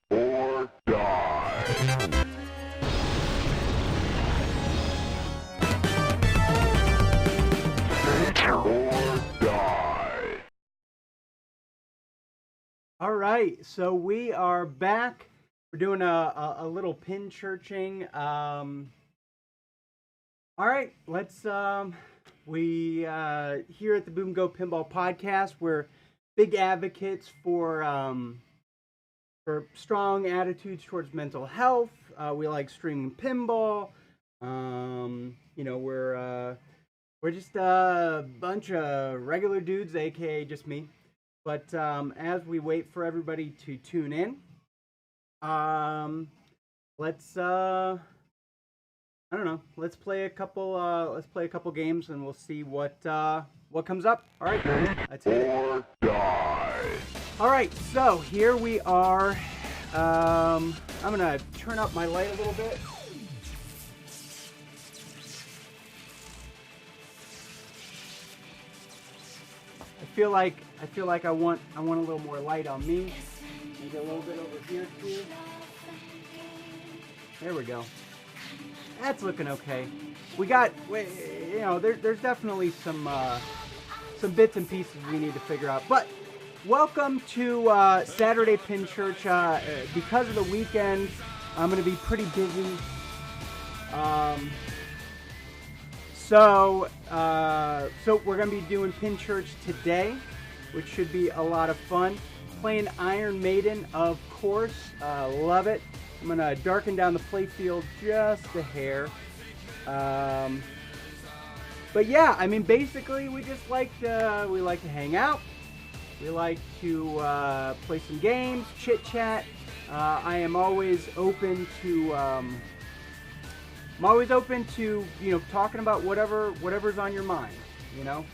or die. Or die. All right, so we are back. We're doing a little pin churching. All right, let's. We here at the Boom Go Pinball Podcast, we're big advocates for strong attitudes towards mental health. We like streaming pinball. You know, we're just a bunch of regular dudes, aka just me. But as we wait for everybody to tune in, let's I don't know. Let's play a couple games, and we'll see what comes up. All right, let's hit it. Or die. All right, so here we are. I'm gonna turn up my light a little bit. I feel like I want a little more light on me. Maybe a little bit over here too. There we go. That's looking okay. We got, you know, there's definitely some bits and pieces we need to figure out. But welcome to Saturday Pin Church. Because of the weekend, I'm going to be pretty busy. So we're going to be doing Pin Church today, which should be a lot of fun. Playing Iron Maiden, of course. Love it. I'm going to darken down the playfield just a hair. But yeah, I mean, basically, we just like to hang out. We like to play some games, chit-chat. I am always open to... you know, talking about whatever's on your mind, you know.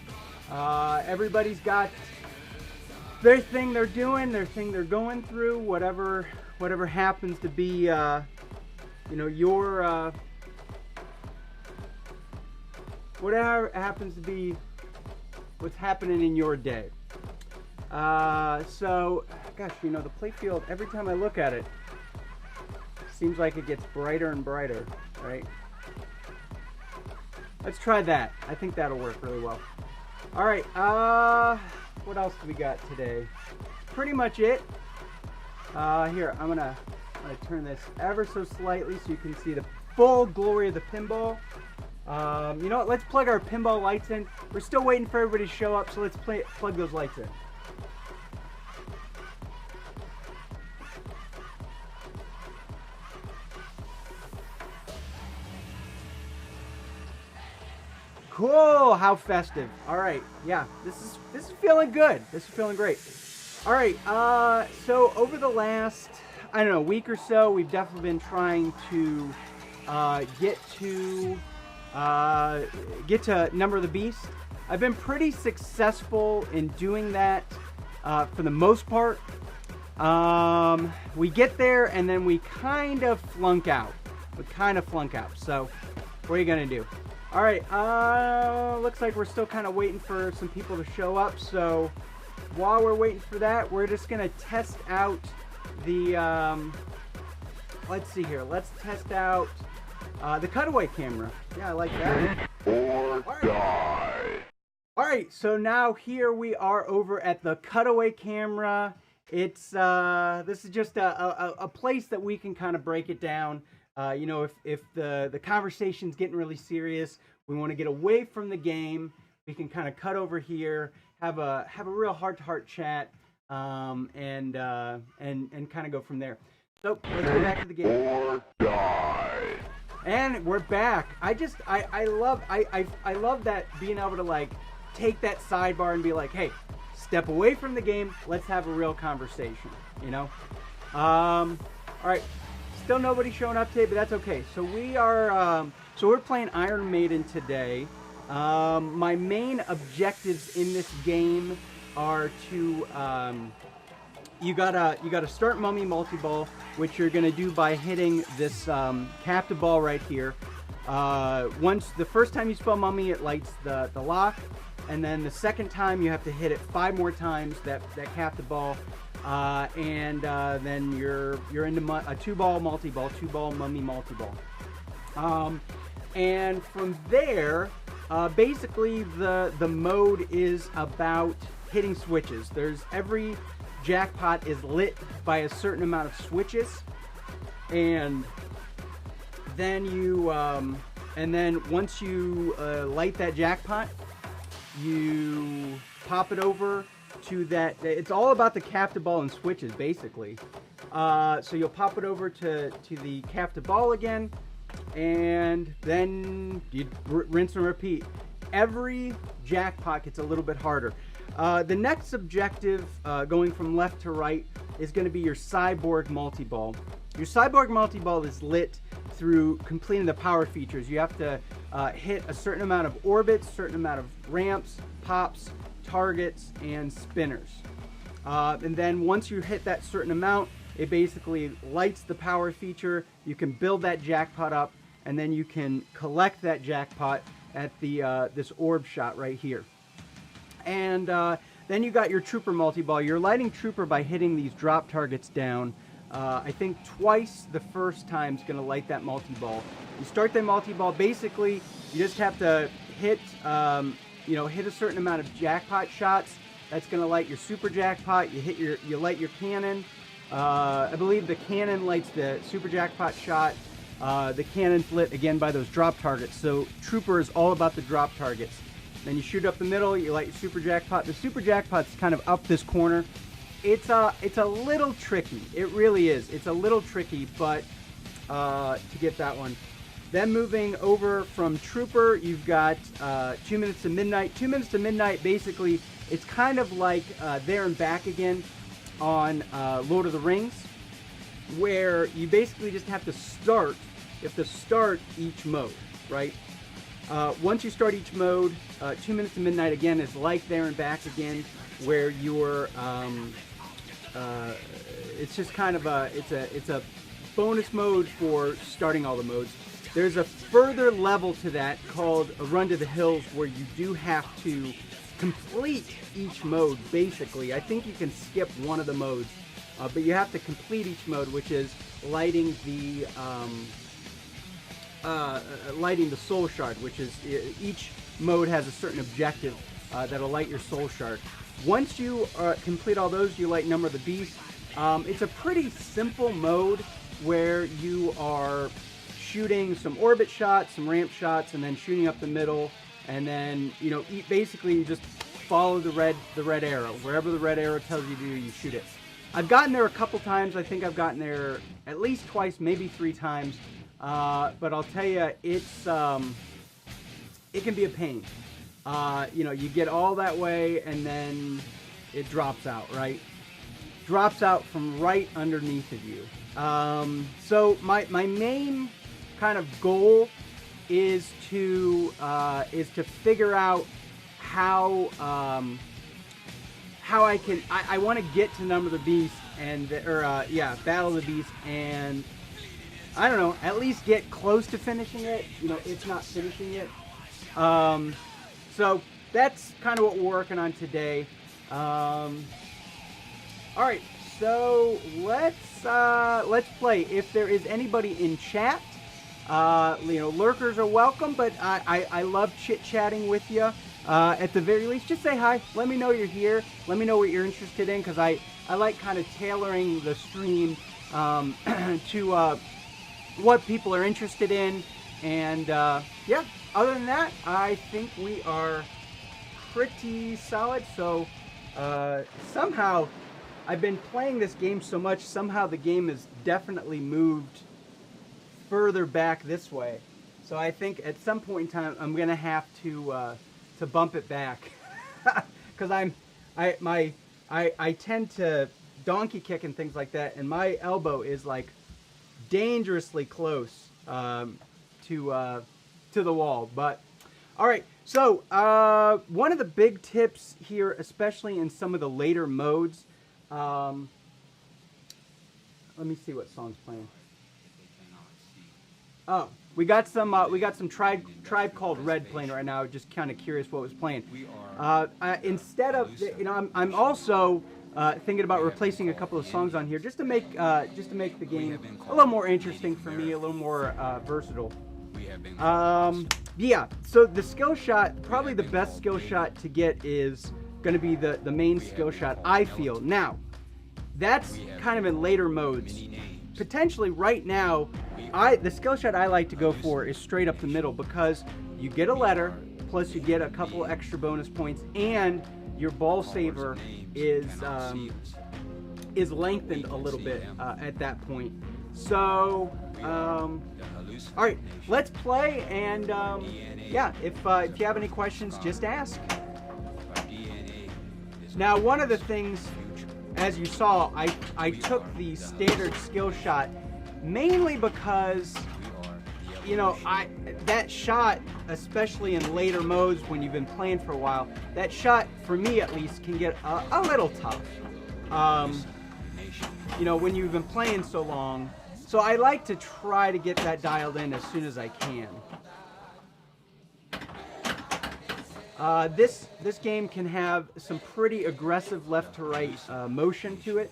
Everybody's got their thing they're doing, their thing they're going through, whatever happens to be, you know, your, whatever happens to be what's happening in your day. So, gosh, you know, the playfield, every time I look at it, seems like it gets brighter and brighter, right? Let's try that. I think that'll work really well. All right, what else do we got today? Pretty much it. Here, I'm gonna turn this ever so slightly so you can see the full glory of the pinball. You know what? Let's plug our pinball lights in. We're still waiting for everybody to show up, so let's plug those lights in. Cool, how festive. All right, yeah, this is feeling good. This is feeling great. All right, so over the last, I don't know, week or so, we've definitely been trying to get to Number the Beast. I've been pretty successful in doing that for the most part. We get there and then we kind of flunk out. So what are you gonna do? All right, looks like we're still kind of waiting for some people to show up. So while we're waiting for that, we're just gonna test out the, let's see here. Let's test out the cutaway camera. Yeah, I like that. Or die. All right, so now here we are over at the cutaway camera. It's, this is just a place that we can kind of break it down. You know, if the conversation's getting really serious, we want to get away from the game, we can kind of cut over here, have a real heart-to-heart chat, and kind of go from there. So let's go back to the game. Or die. And we're back. I love that, being able to like take that sidebar and be like, hey, step away from the game, let's have a real conversation, you know. All right. Still nobody showing up today, but that's okay. So we're playing Iron Maiden today. My main objectives in this game are to you gotta start Mummy multi-ball, which you're gonna do by hitting this captive ball right here. Once the first time you spell Mummy, it lights the lock, and then the second time you have to hit it 5 more times, that captive ball. and then you're into a 2-ball multi-ball, 2-ball mummy multi-ball. And from there, basically the mode is about hitting switches. Every jackpot is lit by a certain amount of switches, and then once you light that jackpot, you pop it over to that. It's all about the captive ball and switches, basically. So you'll pop it over to the captive ball again, and then you rinse and repeat. Every jackpot gets a little bit harder. The next objective, going from left to right, is going to be your cyborg multi-ball. Your cyborg multi-ball is lit through completing the power features. You have to hit a certain amount of orbits, certain amount of ramps, pops, targets, and spinners. And then once you hit that certain amount, it basically lights the power feature. You can build that jackpot up, and then you can collect that jackpot at this orb shot right here. And then you got your trooper multi-ball. You're lighting trooper by hitting these drop targets down. I think twice. The first time is going to light that multi-ball. You start that multi-ball. Basically, you just have to hit, hit a certain amount of jackpot shots. That's going to light your super jackpot. You light your cannon. I believe the cannon lights the super jackpot shot. The cannon's lit again by those drop targets. So trooper is all about the drop targets. Then you shoot up the middle. You light your super jackpot. The super jackpot's kind of up this corner. It's a little tricky. It really is. It's a little tricky, but to get that one. Then moving over from Trooper, you've got 2 minutes to midnight. 2 minutes to midnight, basically, it's kind of like There and Back Again on Lord of the Rings, where you basically just have to start. You have to start each mode, right? Once you start each mode, 2 minutes to midnight again is like There and Back Again, where you're it's just kind of it's a bonus mode for starting all the modes. There's a further level to that called a Run to the Hills, where you do have to complete each mode. Basically, I think you can skip one of the modes, but you have to complete each mode, which is lighting the soul shard, which is each mode has a certain objective that'll light your soul shard. Once you complete all those, you light Number of the Beast. It's a pretty simple mode where you are shooting some orbit shots, some ramp shots, and then shooting up the middle, and then basically you just follow the red arrow. Wherever the red arrow tells you to do, you shoot it. I've gotten there a couple times. I think I've gotten there at least twice, maybe 3 times. But I'll tell you, it can be a pain. You get all that way, and then it drops out, right? Drops out from right underneath of you. So my main kind of goal is to figure out how I want to get to Number of the Beast Battle of the Beast, and I don't know, at least get close to finishing it, if not finishing it. So that's kind of what we're working on today. All right, so let's play. If there is anybody in chat, lurkers are welcome, but I love chit-chatting with you. At the very least, just say hi. Let me know you're here. Let me know what you're interested in, because I like kind of tailoring the stream to what people are interested in. And other than that, I think we are pretty solid. So somehow I've been playing this game so much, somehow the game has definitely moved further back this way. So I think at some point in time I'm gonna have to bump it back, because I tend to donkey kick and things like that, and my elbow is like dangerously close to the wall. But all right, so one of the big tips here, especially in some of the later modes, let me see what song's playing. Oh, we got some Tribe Called Red playing right now. Just kind of curious what was playing. Instead of, I'm also thinking about replacing a couple of songs on here just to make the game a little more interesting for me, a little more versatile. Yeah, so the skill shot, probably the best skill shot to get is going to be the main skill shot, I feel. Now, that's kind of in later modes. Potentially right now, the skill shot I like to go for is straight up the middle, because you get a letter, plus you get a couple extra bonus points, and your ball saver is lengthened a little bit at that point. So, all right, let's play, and yeah, if you have any questions, just ask. Now, one of the things, as you saw, I took the standard skill shot mainly because, you know, that shot, especially in later modes when you've been playing for a while, that shot, for me at least, can get a little tough. You know, when you've been playing so long. So I like to try to get that dialed in as soon as I can. This game can have some pretty aggressive left to right motion to it.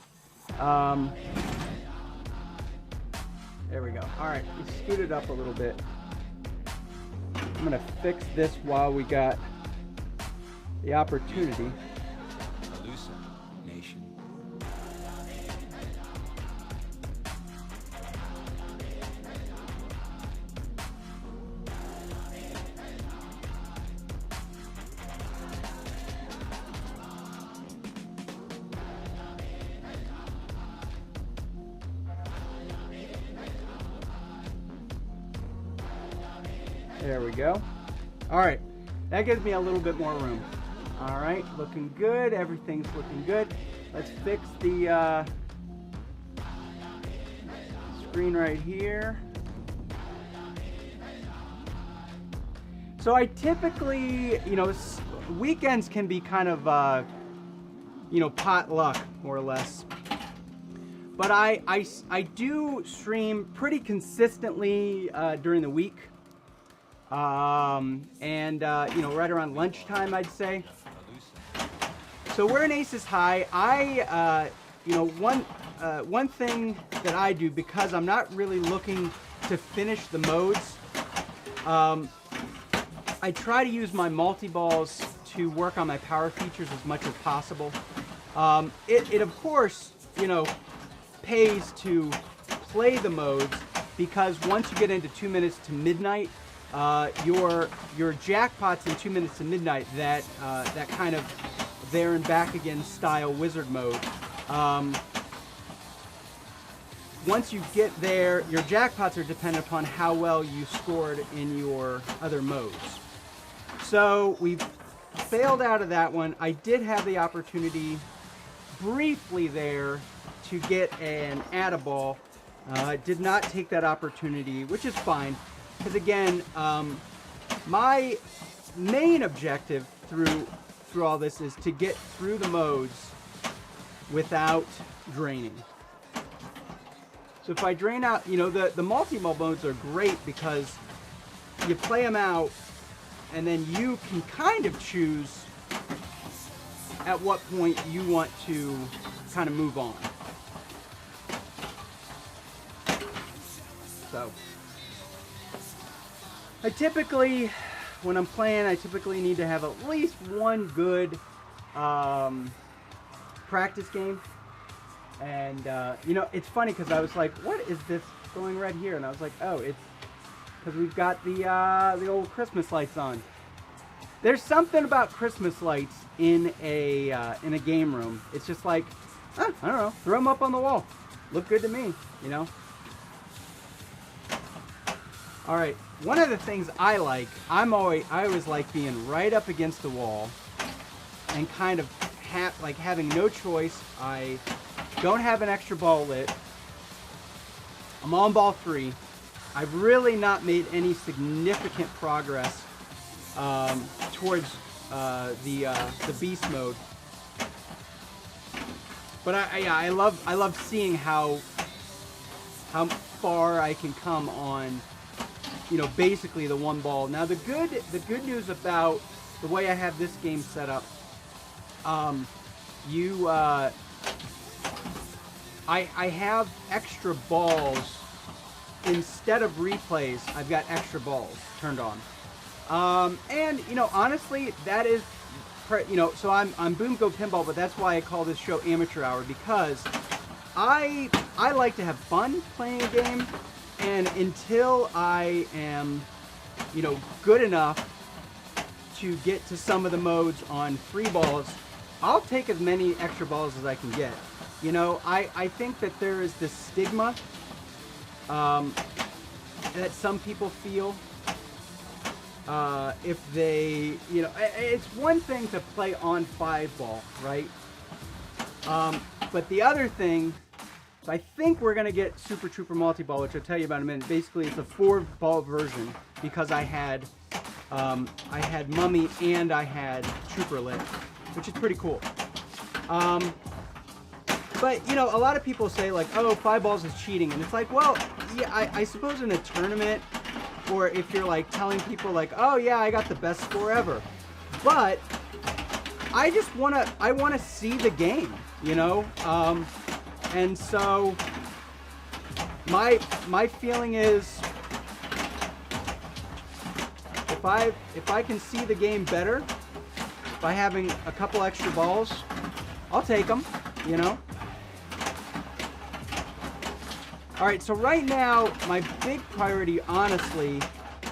There we go. All right, we scooted up a little bit. I'm gonna fix this while we got the opportunity. There we go. All right, that gives me a little bit more room. All right, looking good. Everything's looking good. Let's fix the screen right here. So I typically, you know, weekends can be kind of, you know, potluck, more or less. But I do stream pretty consistently during the week. You know, right around lunchtime, I'd say. So we're in Aces High. You know, one thing that I do, because I'm not really looking to finish the modes, I try to use my multi-balls to work on my power features as much as possible. It of course, you know, pays to play the modes, because once you get into 2 minutes to midnight, your jackpots in 2 minutes to midnight, that kind of there and back again style wizard mode. Once you get there, your jackpots are dependent upon how well you scored in your other modes. So we failed out of that one. I did have the opportunity briefly there to get an add-a-ball. Did not take that opportunity, which is fine. Because again, my main objective through all this is to get through the modes without draining. So if I drain out, you know, the multi-ball modes are great because you play them out, and then you can kind of choose at what point you want to kind of move on. So I typically, when I'm playing, I typically need to have at least one good practice game. And, you know, it's funny because I was like, what is this going right here? And I was like, oh, it's because we've got the old Christmas lights on. There's something about Christmas lights in a game room. It's just like, I don't know, throw them up on the wall. Look good to me, you know? All right, one of the things I like, I always like being right up against the wall and kind of having no choice. I don't have an extra ball lit. I'm on ball 3. I've really not made any significant progress towards the beast mode. But I love seeing how far I can come on, you know, basically the one ball. Now the good news about the way I have this game set up, I have extra balls. Instead of replays, I've got extra balls turned on. And, you know, honestly, that is, you know, so I'm Boom Go Pinball, but that's why I call this show Amateur Hour, because I like to have fun playing a game, and until I am, you know, good enough to get to some of the modes on free balls, I'll take as many extra balls as I can get. You know, I think that there is this stigma that some people feel if they, you know, it's one thing to play on 5-ball, right? But the other thing, I think we're going to get Super Trooper Multi-Ball, which I'll tell you about in a minute. Basically, it's a 4-ball version because I had Mummy and I had Trooper Lit, which is pretty cool. But, you know, a lot of people say, like, oh, 5 balls is cheating. And it's like, well, yeah, I suppose in a tournament, or if you're, like, telling people, like, oh, yeah, I got the best score ever. But I just want to see the game, you know? And so my feeling is if I can see the game better by having a couple extra balls, I'll take them, you know? All right, so right now, my big priority, honestly,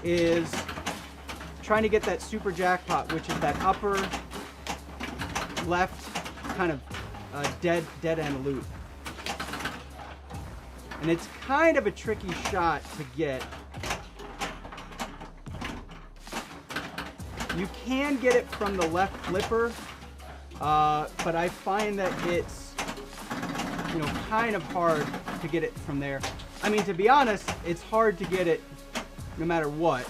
is trying to get that super jackpot, which is that upper left kind of dead end loop. And it's kind of a tricky shot to get. You can get it from the left flipper, but I find that it's, you know, kind of hard to get it from there. I mean, to be honest, it's hard to get it no matter what.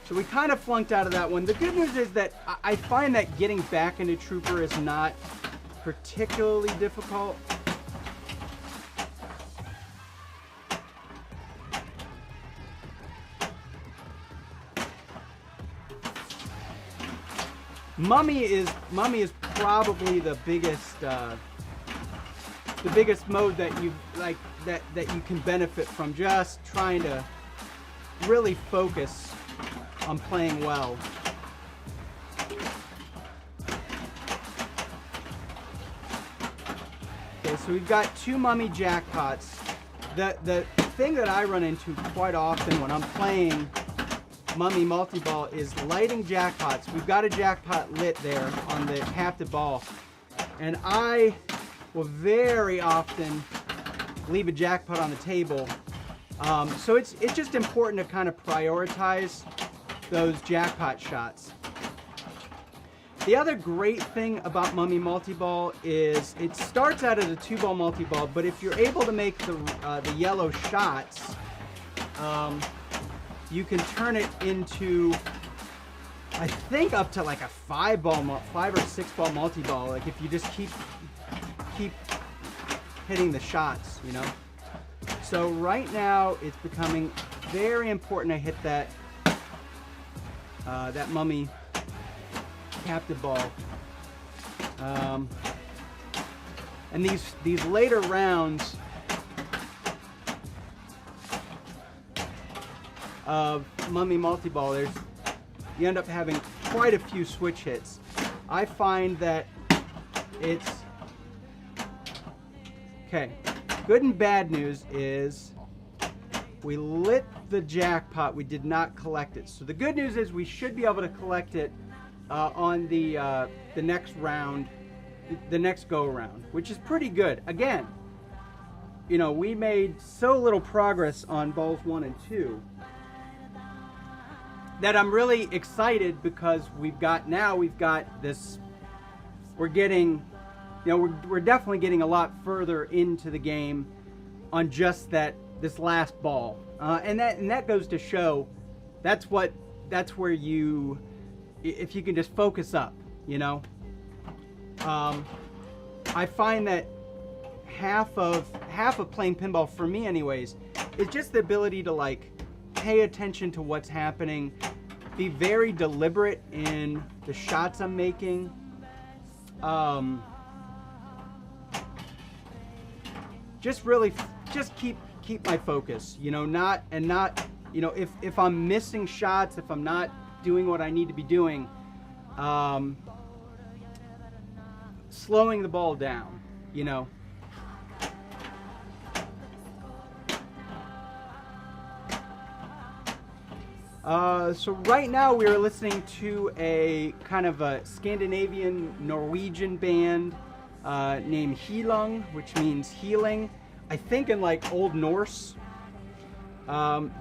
So we kind of flunked out of that one. The good news is that I find that getting back into Trooper is not particularly difficult. Mummy is probably the biggest mode that you like that you can benefit from, just trying to really focus on playing well. Okay, so we've got 2 Mummy jackpots. The thing that I run into quite often when I'm playing Mummy Multi-Ball is lighting jackpots. We've got a jackpot lit there on the captive ball, and I will very often leave a jackpot on the table. So it's just important to kind of prioritize those jackpot shots. The other great thing about Mummy Multi-Ball is it starts out as a 2-ball multi-ball, but if you're able to make the yellow shots, you can turn it into, I think, up to like a 5 or 6-ball multi-ball. Like if you just keep hitting the shots, you know. So right now it's becoming very important to hit that that Mummy captive ball. And these later rounds of Mummy Multi-Ball, you end up having quite a few switch hits. I find that it's okay. Good and bad news is we lit the jackpot, we did not collect it. So the good news is we should be able to collect it on the next round, the next go around, which is pretty good. Again, you know, we made so little progress on balls 1 and 2 that I'm really excited, because we've got this, we're getting, you know, we're definitely getting a lot further into the game on just this last ball, and that goes to show that's where you, if you can just focus up, you know. I find that half of playing pinball, for me anyways, is just the ability to like pay attention to what's happening, be very deliberate in the shots I'm making, just really just keep my focus, you know, not, you know, if I'm missing shots, if I'm not doing what I need to be doing, slowing the ball down, you know. So right now we are listening to a kind of a Scandinavian Norwegian band named Healung, which means healing. I think in like Old Norse.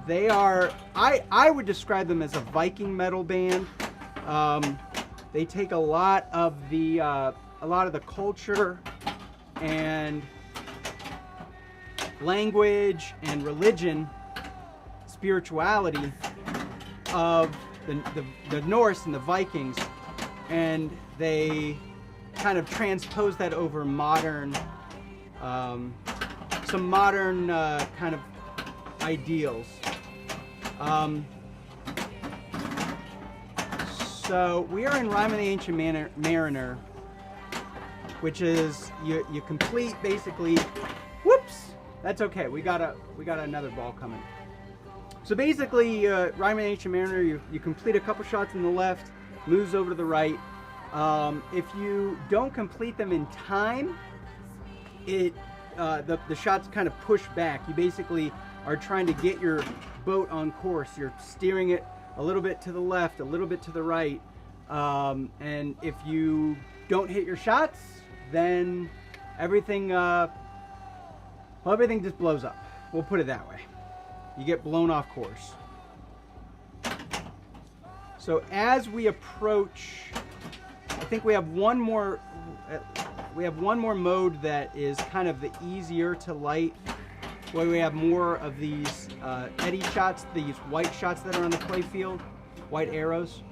They are, I would describe them as a Viking metal band. They take a lot of the culture and language and religion, spirituality of the Norse and the Vikings, and they kind of transpose that over modern, some modern kind of ideals. So we are in Rime of the Ancient Mariner, which is you complete basically. Whoops, that's okay. We got another ball coming. So basically, Rime of the Ancient Mariner, you complete a couple shots in the left, moves over to the right. If you don't complete them in time, the shots kind of push back. You basically are trying to get your boat on course. You're steering it a little bit to the left, a little bit to the right. And if you don't hit your shots, then everything everything just blows up. We'll put it that way. You get blown off course. So as we approach, I think we have one more mode that is kind of the easier to light, where we have more of these eddy shots, these white shots that are on the play field, white arrows.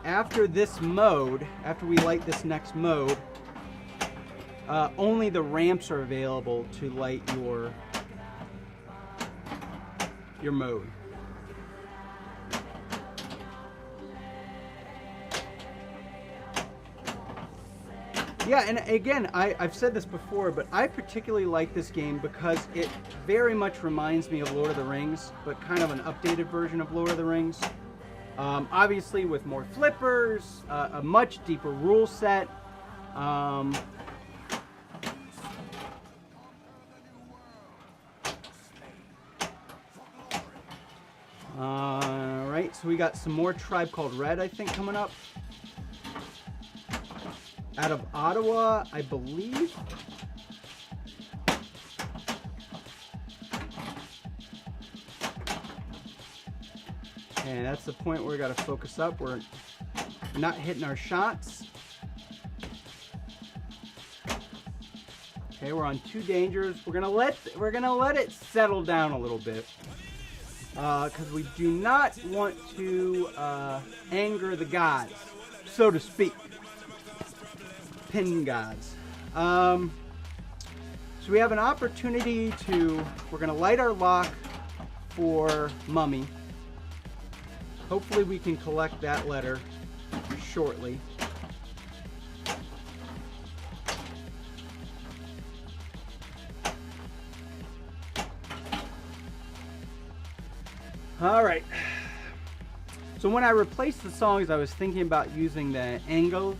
After this mode, after we light this next mode, only the ramps are available to light your mode. Yeah, and again, I've said this before, but I particularly like this game because it very much reminds me of Lord of the Rings, but kind of an updated version of Lord of the Rings. Obviously with more flippers, a much deeper rule set. Alright, so we got some more Tribe Called Red, I think, coming up. Out of Ottawa, I believe. And that's the point where we got to focus up. We're not hitting our shots. Okay, we're on two dangers. We're gonna let it settle down a little bit, because we do not want to anger the gods, so to speak. Pin gods. So we have an opportunity to, we're going to light our lock for Mummy. Hopefully we can collect that letter shortly. All right. So when I replaced the songs, I was thinking about using the Angel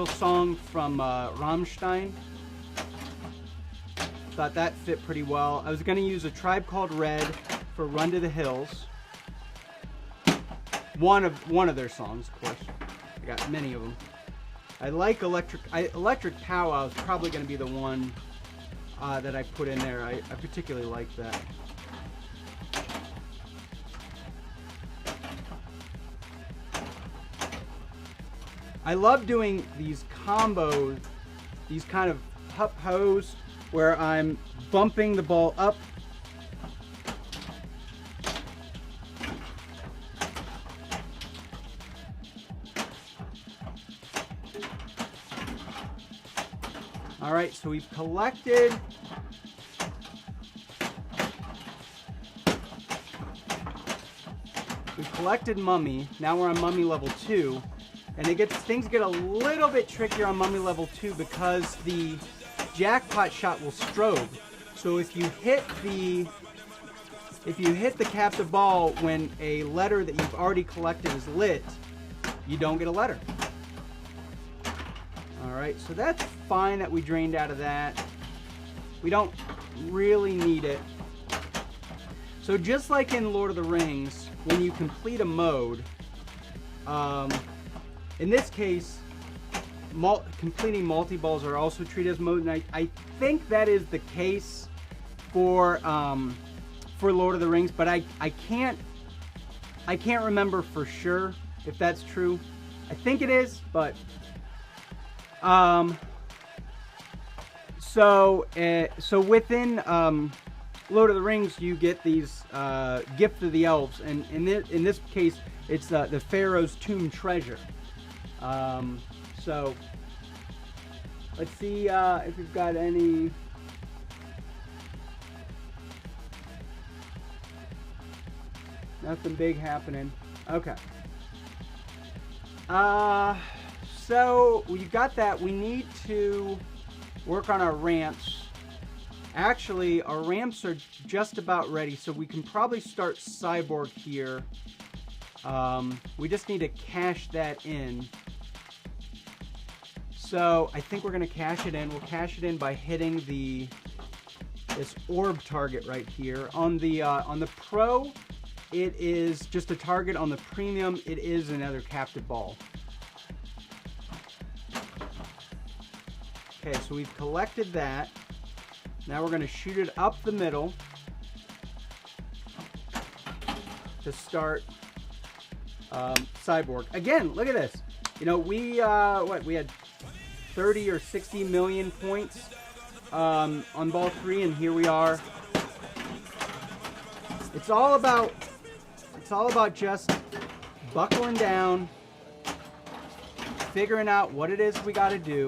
song from Rammstein. Thought that fit pretty well. I was going to use A Tribe Called Red for Run to the Hills. One of their songs, of course. I got many of them. I like Electric Powwow is probably going to be the one that I put in there. I particularly like that. I love doing these combos, these kind of hup-hos, where I'm bumping the ball up. All right, so we've collected Mummy. Now we're on Mummy level 2. And things get a little bit trickier on Mummy level 2 because the jackpot shot will strobe. So if you hit the captive ball when a letter that you've already collected is lit, you don't get a letter. Alright, so that's fine that we drained out of that. We don't really need it. So just like in Lord of the Rings, when you complete a mode, in this case, completing multi-balls are also treated as mode, and I think that is the case for Lord of the Rings, but I can't remember for sure if that's true. I think it is, but so within Lord of the Rings, you get these Gift of the Elves, and in this case, it's the Pharaoh's Tomb treasure. So let's see if we've got any. Nothing big happening. Okay. So we've got that. We need to work on our ramps. Actually, our ramps are just about ready, so we can probably start Cyborg here. We just need to cash that in. So I think we're going to cash it in. We'll cash it in by hitting this orb target right here. On the Pro, it is just a target. On the Premium, it is another captive ball. Okay, so we've collected that. Now we're going to shoot it up the middle to start Cyborg. Again, look at this. You know, we had 30 or 60 million points on ball 3, and here we are. It's all about just buckling down, figuring out what it is we got to do.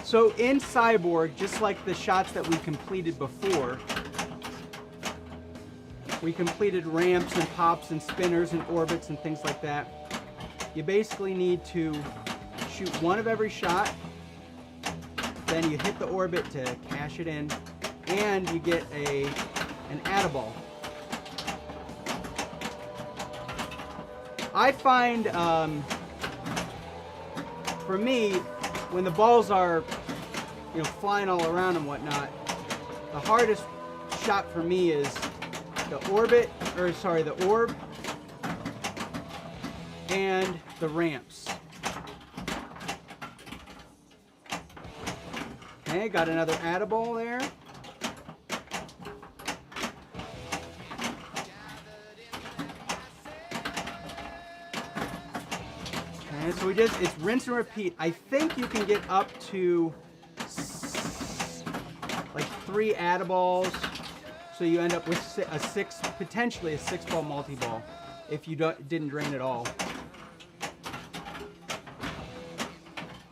So in Cyborg, just like the shots that we completed before, we completed ramps and pops and spinners and orbits and things like that. You basically need to shoot one of every shot, then you hit the orbit to cash it in, and you get an add-a-ball. I find, for me, when the balls are, flying all around and whatnot, the hardest shot for me is the orb and the ramps. Okay, got another add-a-ball there. And so it's rinse and repeat. I think you can get up to like 3 add-a-balls, so you end up with potentially a 6-ball multi-ball if you didn't drain at all.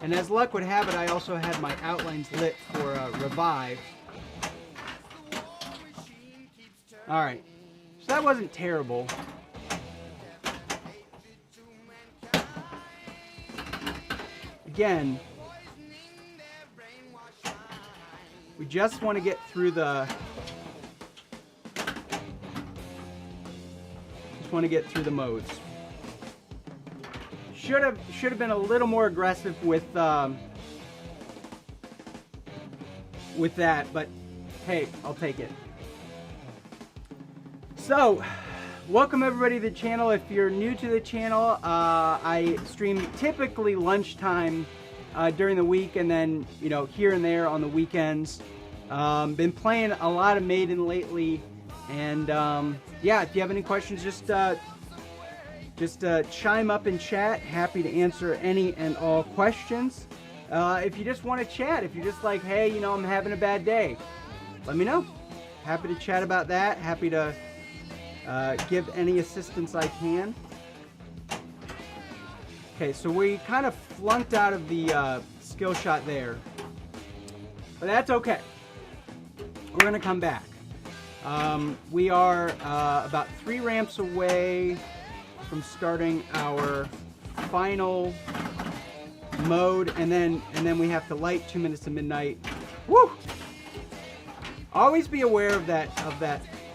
And as luck would have it, I also had my outlines lit for Revive. All right, so that wasn't terrible. Again, we just want to get through the modes. Should have been a little more aggressive with that, but hey, I'll take it. So, welcome everybody to the channel. If you're new to the channel, I stream typically lunchtime during the week, and then here and there on the weekends. Been playing a lot of Maiden lately, and yeah, if you have any questions, just chime up in chat. Happy to answer any and all questions. If you just want to chat, if you're just like, hey, I'm having a bad day, let me know. Happy to chat about that. Happy to give any assistance I can. Okay, so we kind of flunked out of the skill shot there, but that's okay. We're going to come back. We are about 3 ramps away from starting our final mode, and then we have to light 2 minutes to midnight. Woo! Always be aware of that.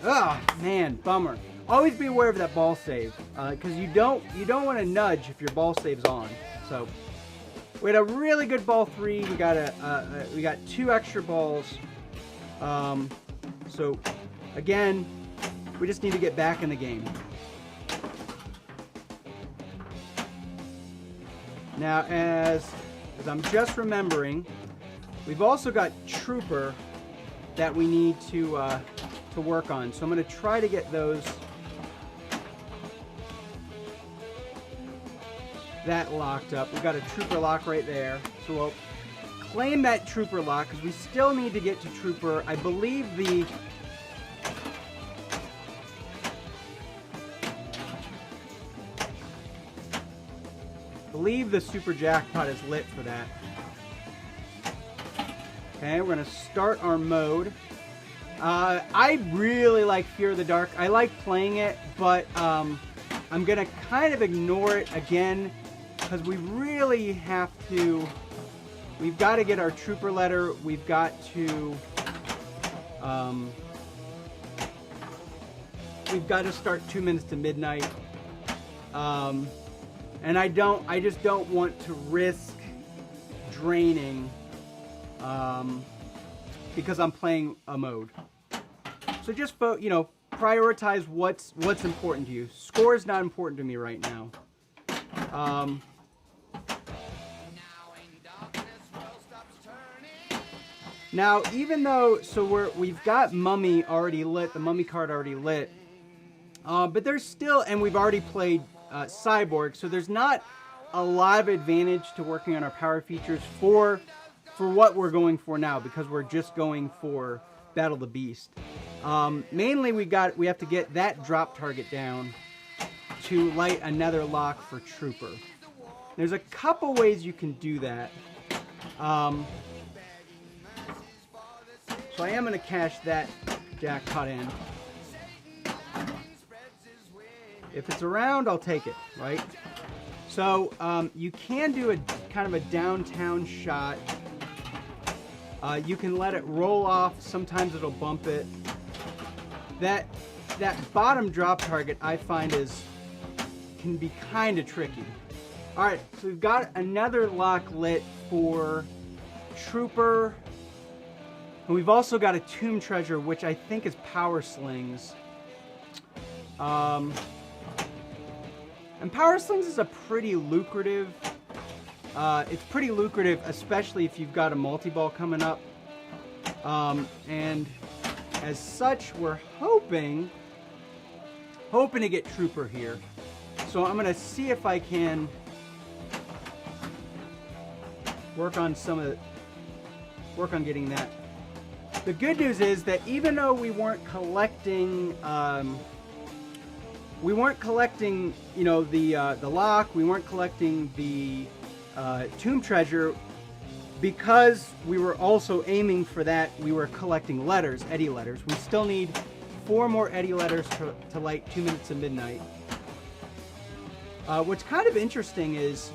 Oh man, bummer. Always be aware of that ball save, because you don't want to nudge if your ball save's on. So we had a really good ball 3. We got 2 extra balls. So again, we just need to get back in the game. Now, as I'm just remembering, we've also got Trooper that we need to work on. So I'm going to try to get that locked up. We've got a Trooper lock right there. So we'll claim that Trooper lock because we still need to get to Trooper. I believe the super jackpot is lit for that. Okay, we're gonna start our mode. I really like Fear of the Dark. I like playing it, but I'm gonna kind of ignore it again because we really have to. We've got to get our Trooper letter. We've got to. We've got to start 2 minutes to midnight. And I just don't want to risk draining because I'm playing a mode. So just prioritize what's important to you. Score is not important to me right now. Now, even though we've got Mummy already lit, the Mummy card already lit, but there's still, and we've already played Cyborg, so there's not a lot of advantage to working on our power features for what we're going for now, because we're just going for Battle the Beast. Mainly we have to get that drop target down to light another lock for Trooper. There's a couple ways you can do that. So I am going to cash that jackpot in. If it's around, I'll take it, right? So you can do a kind of a downtown shot. You can let it roll off. Sometimes it'll bump it. That bottom drop target I find can be kind of tricky. All right, so we've got another lock lit for Trooper. And we've also got a Tomb Treasure, which I think is Power Slings. And Power Slings is a pretty lucrative. It's pretty lucrative, especially if you've got a multi-ball coming up. And as such, we're hoping to get Trooper here. So I'm gonna see if I can work on getting that. The good news is that even though we weren't collecting, the lock, we weren't collecting the Tomb Treasure, because we were also aiming for that, we were collecting letters, Eddie letters. We still need 4 more Eddie letters to light 2 minutes to midnight. What's kind of interesting is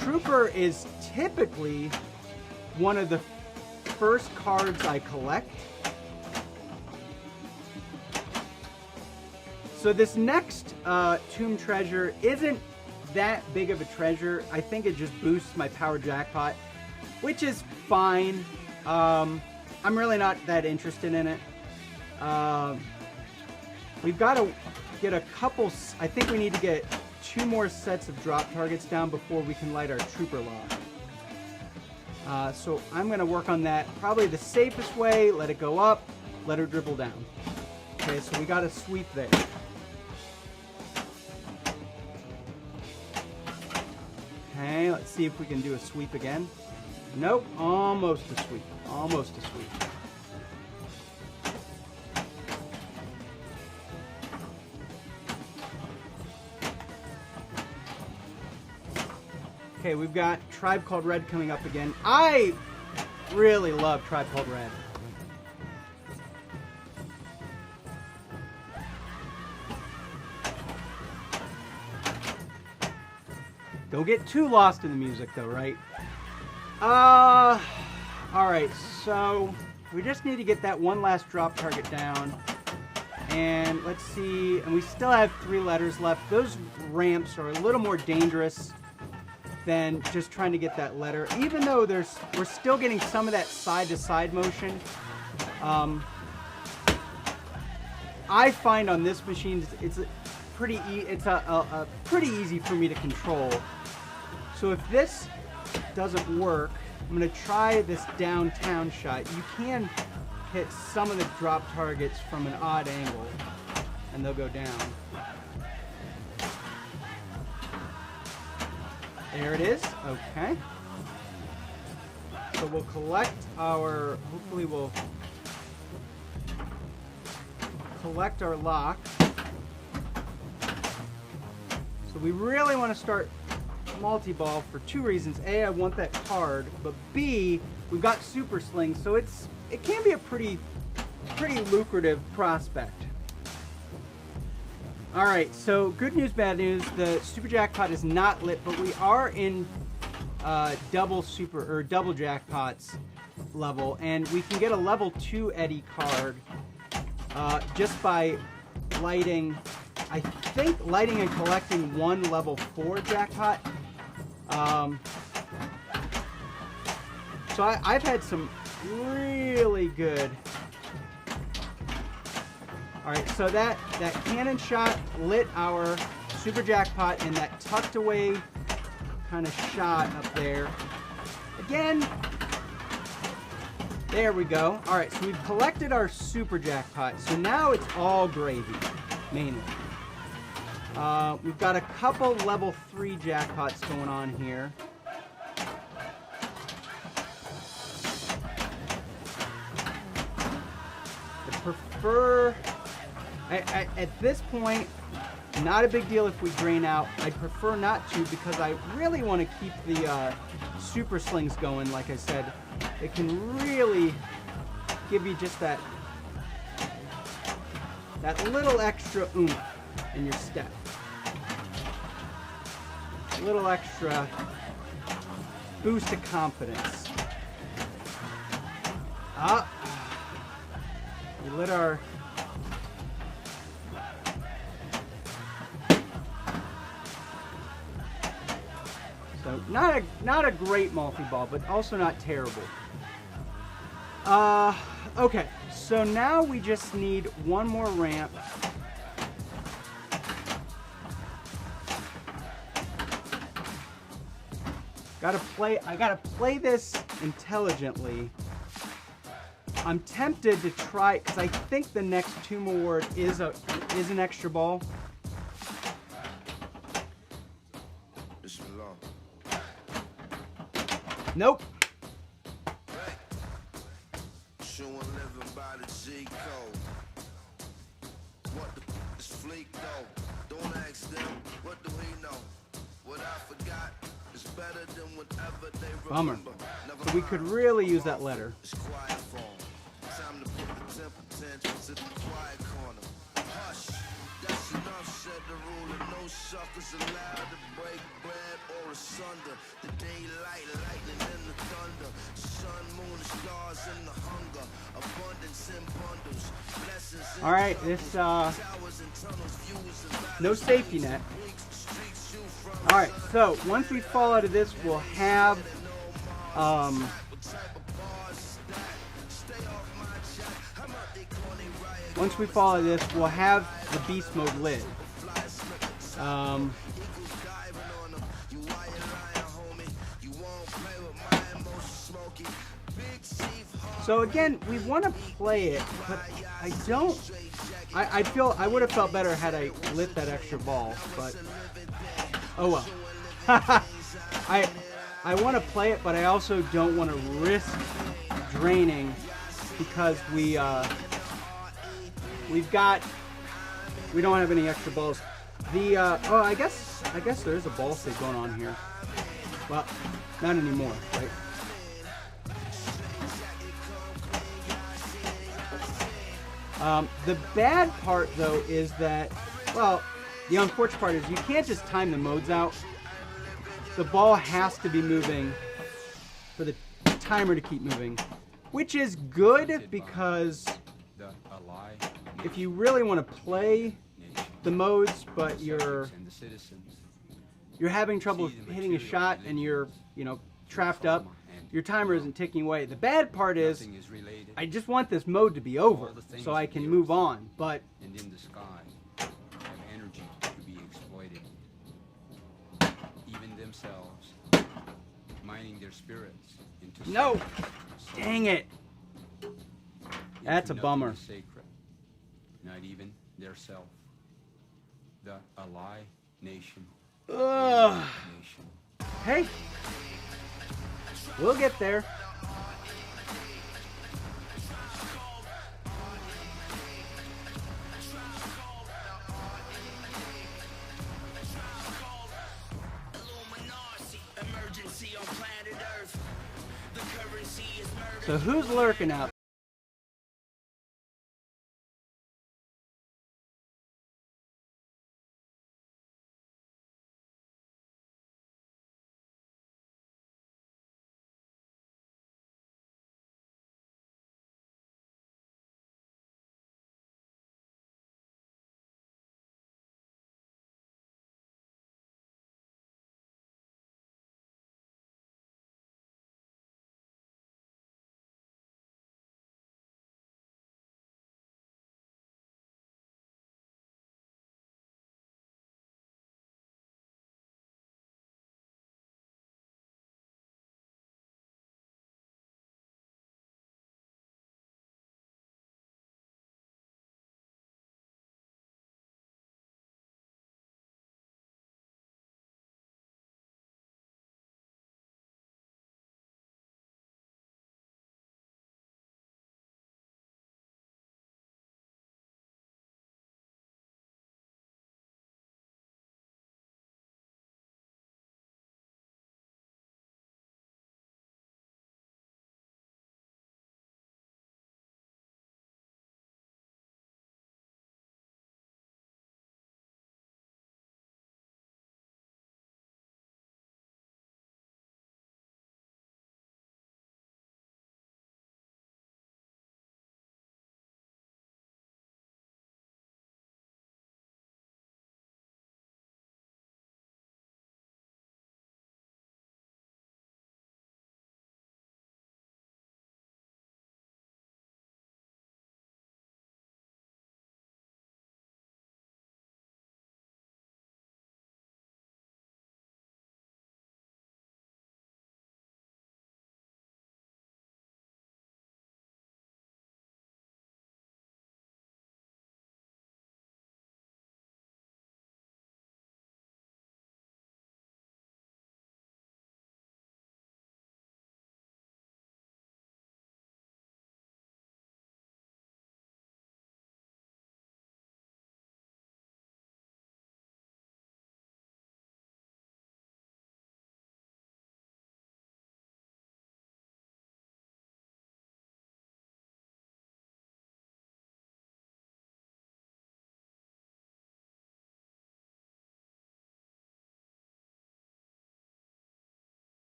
Trooper is typically one of the first cards I collect. So this next Tomb Treasure isn't that big of a treasure. I think it just boosts my power jackpot, which is fine. I'm really not that interested in it. We've got to get a couple. I think we need to get 2 more sets of drop targets down before we can light our Trooper lock. So I'm going to work on that. Probably the safest way, let it go up, let her dribble down. Okay, so we got a sweep there. Okay, let's see if we can do a sweep again. Nope, almost a sweep. Almost a sweep. Okay, we've got Tribe Called Red coming up again. I really love Tribe Called Red. Don't get too lost in the music though, right? Alright, so we just need to get that one last drop target down. And let's see, and we still have 3 letters left. Those ramps are a little more dangerous than just trying to get that letter. Even though we're still getting some of that side-to-side motion. I find on this machine it's pretty easy for me to control. So if this doesn't work, I'm going to try this downtown shot. You can hit some of the drop targets from an odd angle, and they'll go down. There it is. Okay. So we'll collect our, hopefully we'll collect our lock. So we really want to start multi-ball for 2 reasons. A, I want that card, but B, we've got super slings, so it can be a pretty lucrative prospect. All right, so good news, bad news. The super jackpot is not lit, but we are in double jackpots level, and we can get a level 2 Eddie card just by lighting, I think lighting and collecting 1 level 4 jackpot. So I've had some really good. All right, so that cannon shot lit our super jackpot, and that tucked away kind of shot up there. Again, there we go. All right, so we've collected our super jackpot. So now it's all gravy, mainly. We've got a couple level 3 jackpots going on here. I prefer, at this point, not a big deal if we drain out. I prefer not to, because I really want to keep the super slings going. Like I said, it can really give you just that little extra oomph in your step. A little extra boost of confidence. We lit our so not a great multi-ball, but also not terrible. Okay, so now we just need 1 more ramp. I gotta play this intelligently. I'm tempted to try, because I think the next tomb award is an extra ball. Nope. Bummer. So we could really use that letter. All right, this no safety net. All right, so once we fall out of this, we'll have the beast mode lit. So again, we want to play it, but I don't. I would have felt better had I lit that extra ball, but oh well. I want to play it, but I also don't want to risk draining, because we don't have any extra balls. Oh, I guess there is a ball save going on here. Well, not anymore, right? The bad part, though, is that, well, the unfortunate part is you can't just time the modes out. the ball has to be moving for the timer to keep moving, which is good because if you really want to play the modes, but you're having trouble hitting a shot and you're, trapped up, your timer isn't ticking away. The bad part is I just want this mode to be over so I can move on, but and in the sky have energy to be exploited. Even themselves, mining their spirits into no, sacred dang it. souls. That's a Nothing bummer. is sacred, not even their self. The Ally Nation. Ugh. Nation. Hey, we'll get there. So who's lurking out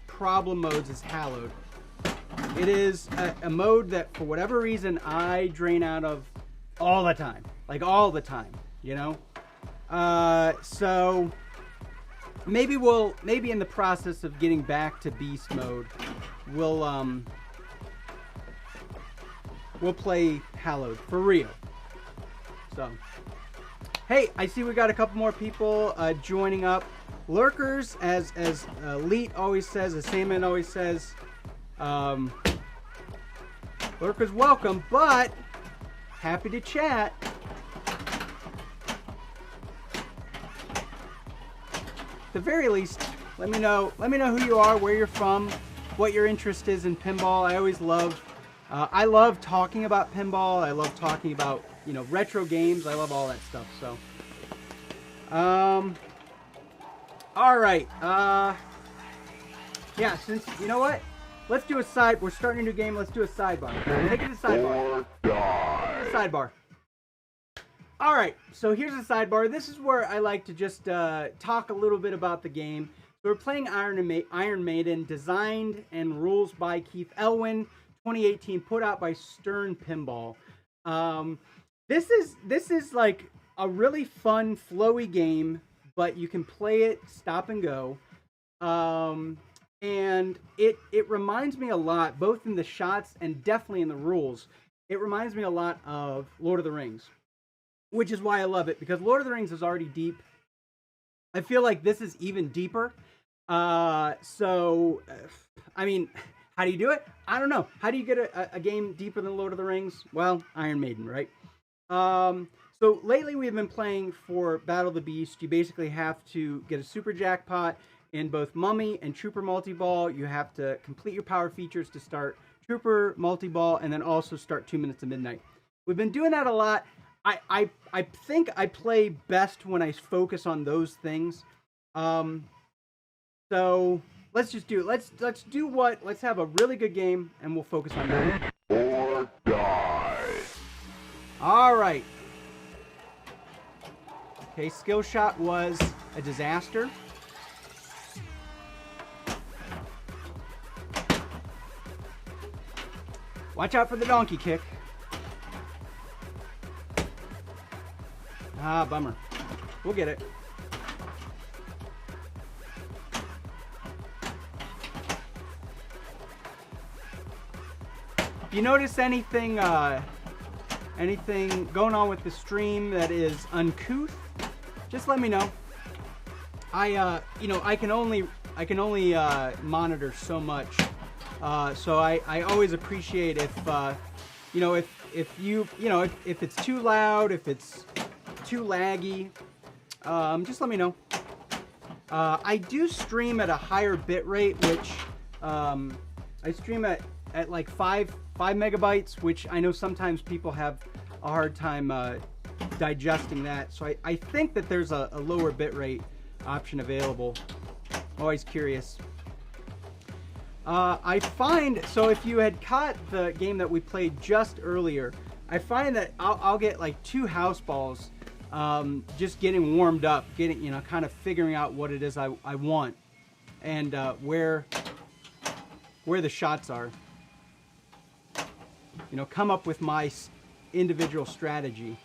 problem modes is Hallowed. It is a mode that, for whatever reason, I drain out of all the time. Like, all the time, you know? So, maybe in the process of getting back to Beast mode, we'll play Hallowed, for real. So, hey, I see we got a couple more people joining up. Lurkers, as Leet always says, as Sandman always says, lurkers welcome, but happy to chat. At the very least, let me know who you are, where you're from, what your interest is in pinball. I love talking about pinball. I love talking about, you know, retro games. I love all that stuff. So, all right. Yeah, since, you know what? Let's do a side. We're starting a new game. Let's do a sidebar. Make it a sidebar. Or die. Sidebar. All right. So here's a sidebar. This is where I like to just talk a little bit about the game. So we're playing Iron Maiden, designed and rules by Keith Elwin, 2018, put out by Stern Pinball. This is like a really fun, flowy game, but you can play it stop and go. And it reminds me a lot, both in the shots and definitely in the rules, it reminds me a lot of Lord of the Rings, which is why I love it, because Lord of the Rings is already deep. I feel like this is even deeper. I mean, how do you do it? I don't know. How do you get a game deeper than Lord of the Rings? Well, Iron Maiden, right? So lately we've been playing for Battle of the Beast. You basically have to get a super jackpot in both Mummy and Trooper Multi-Ball. You have to complete your power features to start Trooper Multi-Ball, and then also start 2 Minutes to Midnight. We've been doing that a lot. I think I play best when I focus on those things. So let's just do it. Let's have a really good game, and we'll focus on that. Or die. All right. Okay, skill shot was a disaster. Watch out for the donkey kick. Ah, bummer. We'll get it. If you notice anything going on with the stream that is uncouth, just let me know. I can only monitor so much. So I always appreciate if it's too loud, if it's too laggy, just let me know. I do stream at a higher bit rate, which I stream at like 5 megabytes, which I know sometimes people have a hard time digesting that. So I think that there's a lower bit rate option available. Always curious. I find, so if you had caught the game that we played just earlier, I find that I'll get like 2 house balls, just getting warmed up, kind of figuring out what it is I want, and where the shots are. Come up with my individual strategy.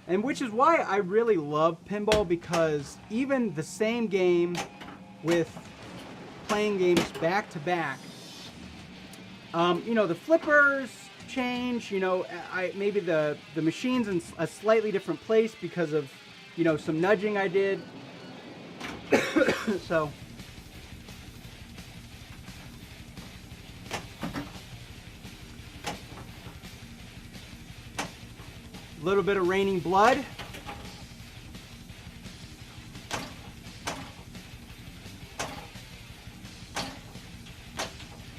And which is why I really love pinball, because even the same game with playing games back to back, the flippers change, maybe the machine's in a slightly different place because of, some nudging I did. So a little bit of Raining Blood.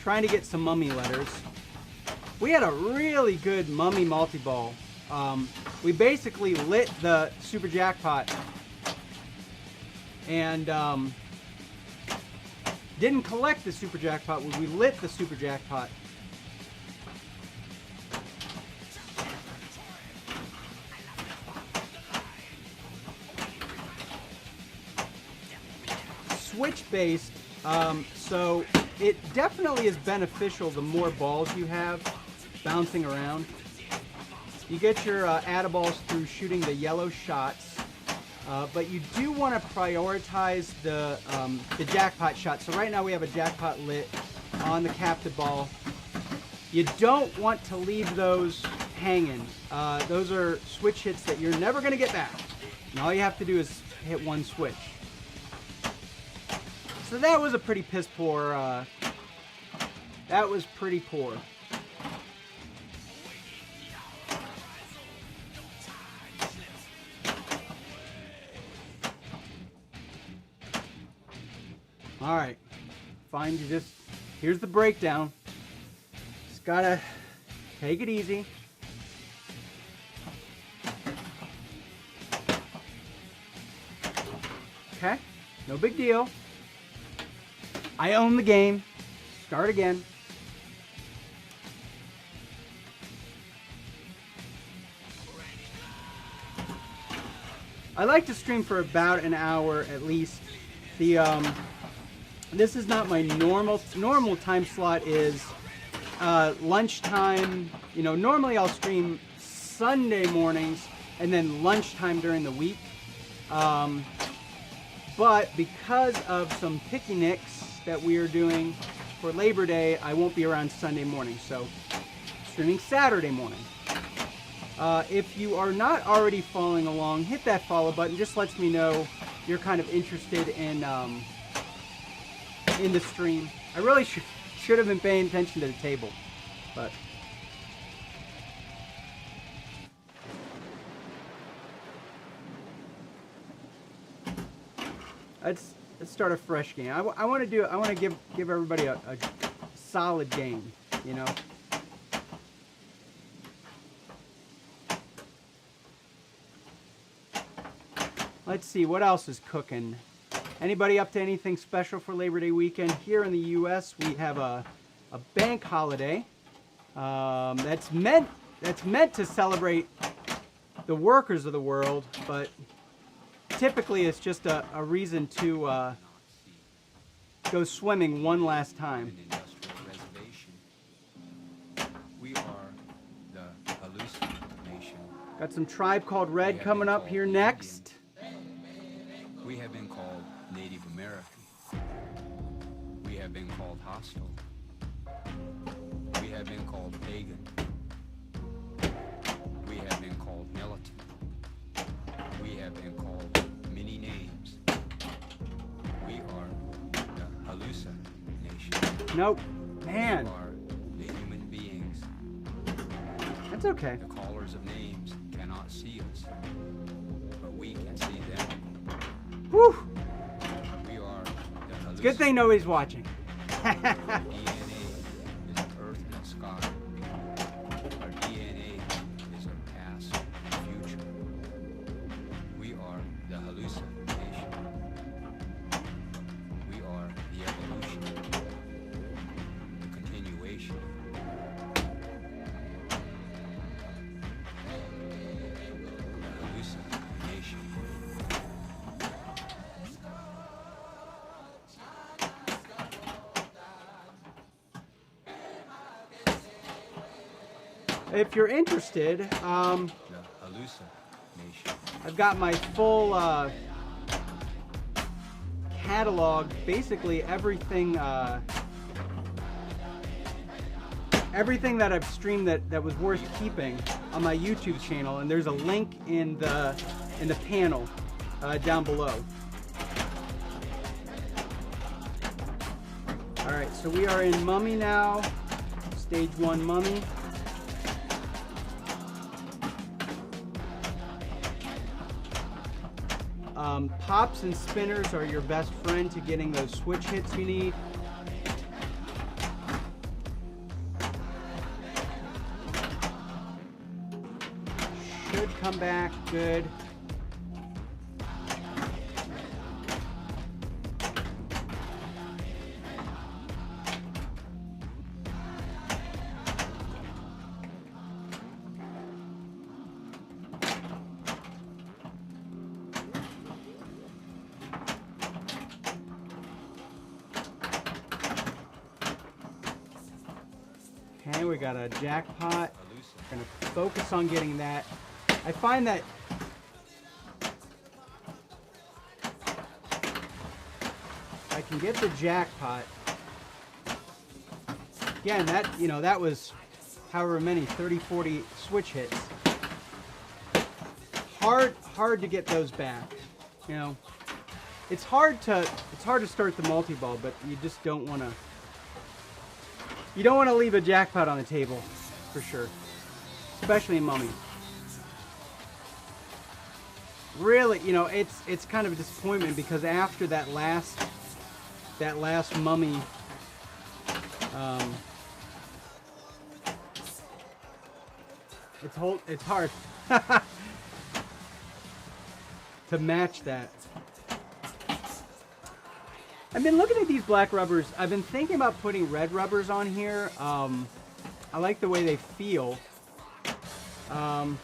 Trying to get some Mummy letters. We had a really good Mummy multi-ball. We basically lit the super jackpot and didn't collect the super jackpot. We lit the super jackpot. spaced, so it definitely is beneficial the more balls you have bouncing around. You get your add-a-balls through shooting the yellow shots, but you do want to prioritize the jackpot shot. So right now we have a jackpot lit on the captive ball. You don't want to leave those hanging. Those are switch hits that you're never going to get back. And all you have to do is hit one switch. So that was a pretty piss poor. That was pretty poor. All right, fine. You just here's the breakdown. Just gotta take it easy. Okay, no big deal. I own the game. Start again. I like to stream for about an hour at least. This is not my normal time slot is lunchtime. You know, normally I'll stream Sunday mornings and then lunchtime during the week. But because of some picnics that we are doing for Labor Day, I won't be around Sunday morning. So streaming Saturday morning. If you are not already following along, hit that follow button. Just lets me know you're kind of interested in the stream. I really should have been paying attention to the table, but let's start a fresh game. I want to give everybody a solid game, you know. Let's see what else is cooking. Anybody up to anything special for Labor Day weekend? Here in the U.S., we have a bank holiday that's meant to celebrate the workers of the world, but typically it's just a reason to go swimming one last time. We are the hallucination. Got some Tribe Called Red coming up here next. We have been called Native American. We have been called hostile. We have been called pagan. We have been called militant. We have been called many names. We are the hallucination. Nope. Man. We are the human beings. That's okay. The callers of names cannot see us, but we can see them. Whew. We are the It's a good thing nobody's watching. DNA is earth and sky. Our DNA is our past and future. We are the hallucination. We are the evolution, the continuation. The hallucination. If you're interested, The hallucination. I've got my full catalog, basically everything everything that I've streamed that was worth keeping on my YouTube channel, and there's a link in the panel down below. All right, so we are in Mummy now, stage 1 Mummy. Pops and spinners are your best friend to getting those switch hits you need. Should come back good. Okay, we got a jackpot. We're gonna focus on getting that. I find that I can get the jackpot. Again, that, you know, that was however many, 30, 40 switch hits. Hard to get those back. You know, it's hard to start the multi-ball, but you just don't want to. You don't want to leave a jackpot on the table, for sure, especially in Mummy. Really, you know, it's kind of a disappointment because after that last Mummy, it's hard to match that. I've been looking at these black rubbers. I've been thinking about putting red rubbers on here. I like the way they feel. But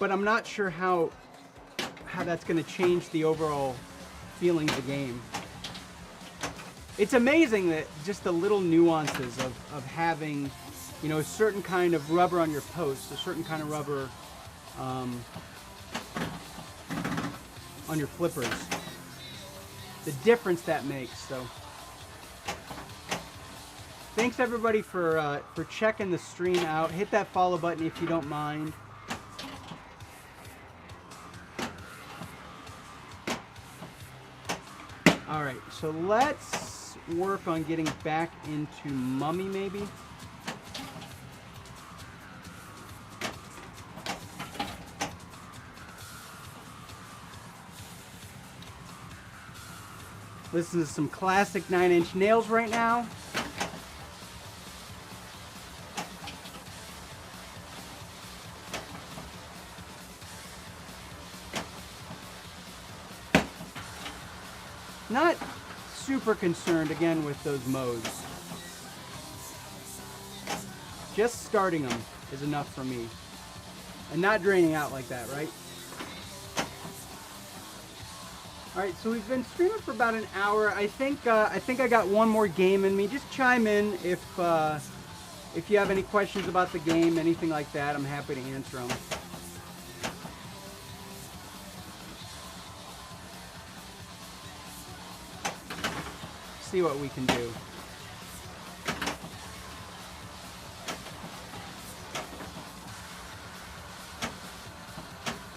I'm not sure how that's going to change the overall feeling of the game. It's amazing that just the little nuances of having, you know, a certain kind of rubber on your post, a certain kind of rubber on your flippers. The difference that makes. So, thanks everybody for checking the stream out. Hit that follow button if you don't mind. All right, so let's work on getting back into Mummy, maybe. Listen to some classic 9 Inch Nails right now. Not super concerned again with those modes. Just starting them is enough for me. And not draining out like that, right? Alright, so we've been streaming for about an hour. I think I got one more game in me. Just chime in if you have any questions about the game, anything like that. I'm happy to answer them. See what we can do.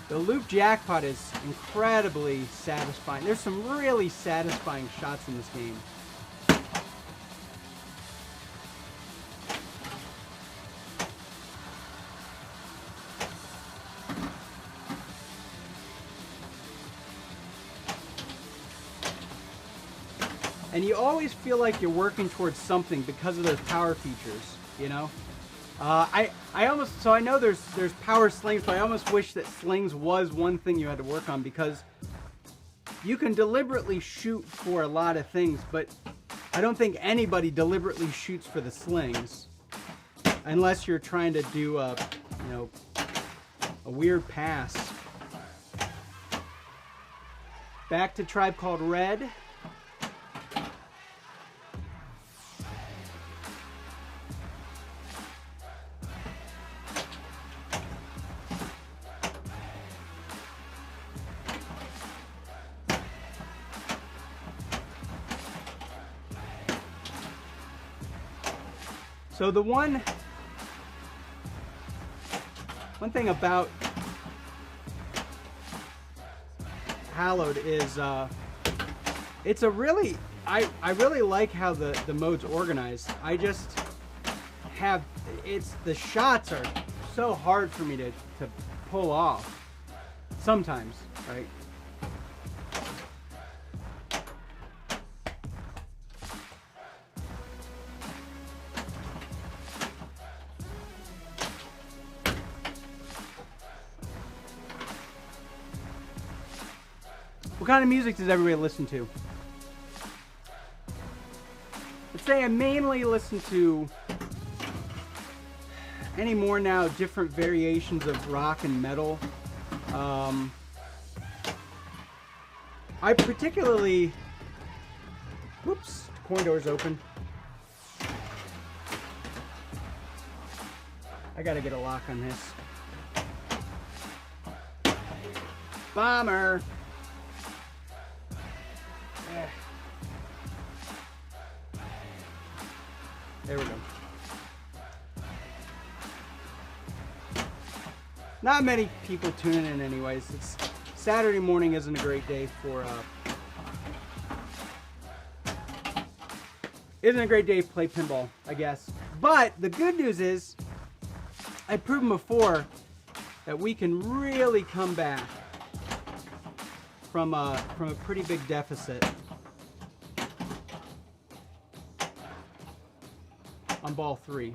The loop jackpot is incredibly satisfying. There's some really satisfying shots in this game. And you always feel like you're working towards something because of those power features, you know? I know there's power slings, but I almost wish that slings was one thing you had to work on, because you can deliberately shoot for a lot of things, but I don't think anybody deliberately shoots for the slings unless you're trying to do a weird pass. Back to Tribe Called Red. So the one thing about Hallowed is it's a really I really like how the mode's organized. I just have the shots are so hard for me to pull off sometimes, right? What kind of music does everybody listen to? I'd say I mainly listen to any more now different variations of rock and metal. I particularly, whoops, coin door's open. I gotta get a lock on this. Bomber. There we go. Not many people tuning in anyways. It's Saturday morning isn't a great day for isn't a great day to play pinball, I guess. But the good news is I've proven before that we can really come back from a pretty big deficit on ball 3.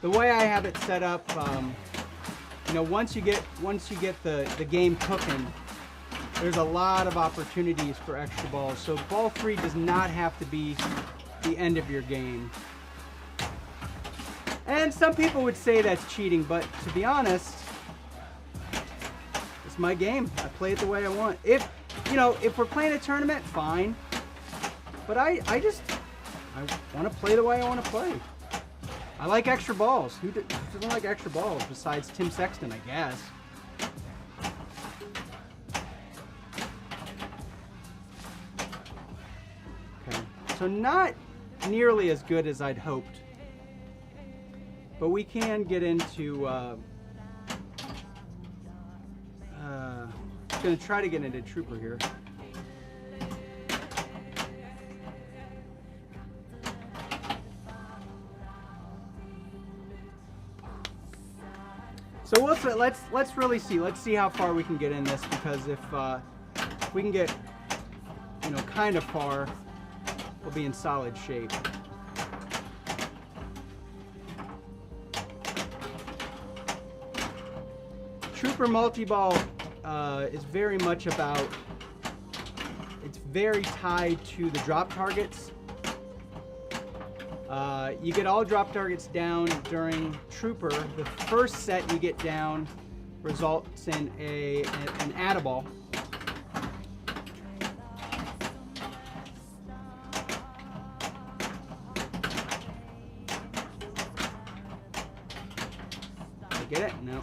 The way I have it set up, you know, once you get the game cooking, there's a lot of opportunities for extra balls. So ball 3 does not have to be the end of your game. And some people would say that's cheating, but to be honest, it's my game. I play it the way I want. If we're playing a tournament, fine. But I want to play the way I want to play. I like extra balls. Who doesn't like extra balls besides Tim Sexton, I guess? Okay, so not nearly as good as I'd hoped. But we can get into, gonna try to get into Trooper here. So let's really see. Let's see how far we can get in this, because if we can get, you know, kind of far, we'll be in solid shape. Trooper multi-ball is very much about, it's very tied to the drop targets. You get all drop targets down during Trooper. The first set you get down results in an add-a-ball. Get it? No.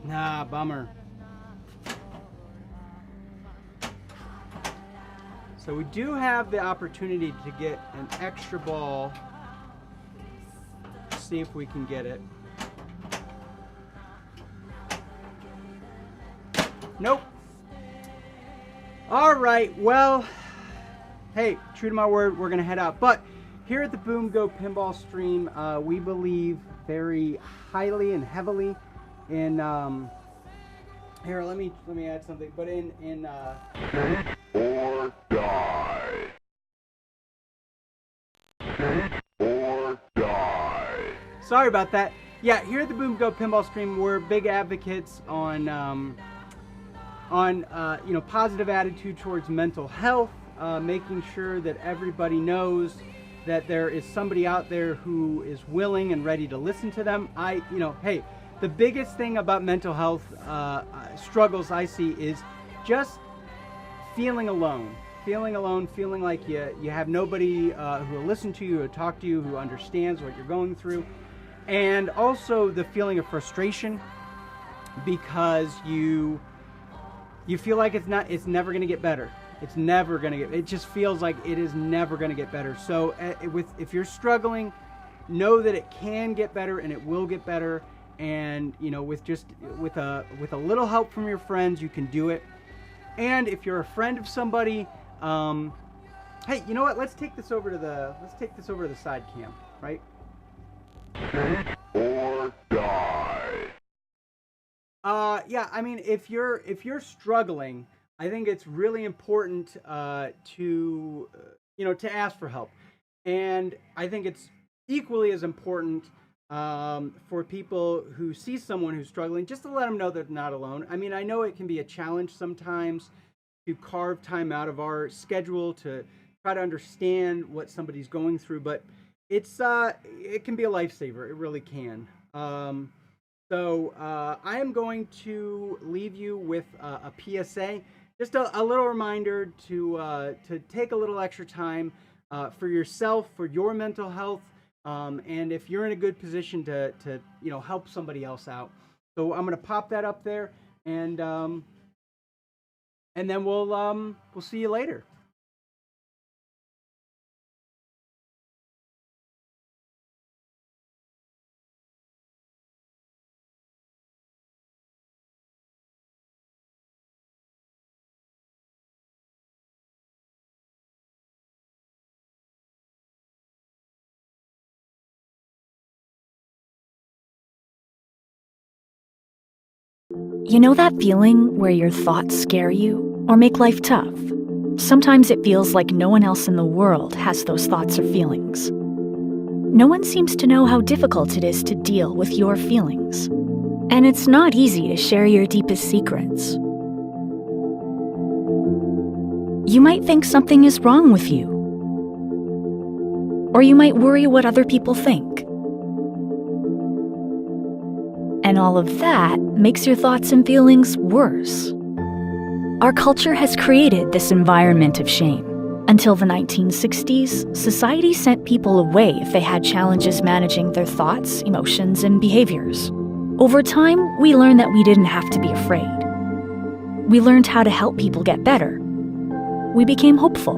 Nah, bummer. So we do have the opportunity to get an extra ball. See if we can get it. Nope. All right, well, hey, true to my word, we're gonna head out. But here at the Boom Go Pinball stream, we believe very highly and heavily in here. Let me add something. But in Or die. Or die. Sorry about that. Yeah, here at the Boom Go Pinball stream, we're big advocates on you know, positive attitude towards mental health, making sure that everybody knows that there is somebody out there who is willing and ready to listen to them. You know, hey, the biggest thing about mental health struggles I see is just feeling alone. Feeling alone, feeling like you have nobody who will listen to you or talk to you, who understands what you're going through. And also the feeling of frustration because you feel like it's never going to get better. It's never going to get, it just feels like it is never going to get better. So if you're struggling, know that it can get better and it will get better. And you know, with a little help from your friends, you can do it. And if you're a friend of somebody, hey, you know what? Let's take this over to the side cam, right? Or die. Yeah, I mean, if you're struggling, I think it's really important to you know, to ask for help. And I think it's equally as important for people who see someone who's struggling, just to let them know they're not alone. I mean, I know it can be a challenge sometimes to carve time out of our schedule to try to understand what somebody's going through, but it can be a lifesaver. It really can. So I am going to leave you with a PSA, just a little reminder to take a little extra time for yourself, for your mental health, and if you're in a good position to help somebody else out. So I'm going to pop that up there, and then we'll see you later. You know that feeling where your thoughts scare you or make life tough? Sometimes it feels like no one else in the world has those thoughts or feelings. No one seems to know how difficult it is to deal with your feelings. And it's not easy to share your deepest secrets. You might think something is wrong with you. Or you might worry what other people think. And all of that makes your thoughts and feelings worse. Our culture has created this environment of shame. Until the 1960s, society sent people away if they had challenges managing their thoughts, emotions, and behaviors. Over time, we learned that we didn't have to be afraid. We learned how to help people get better. We became hopeful.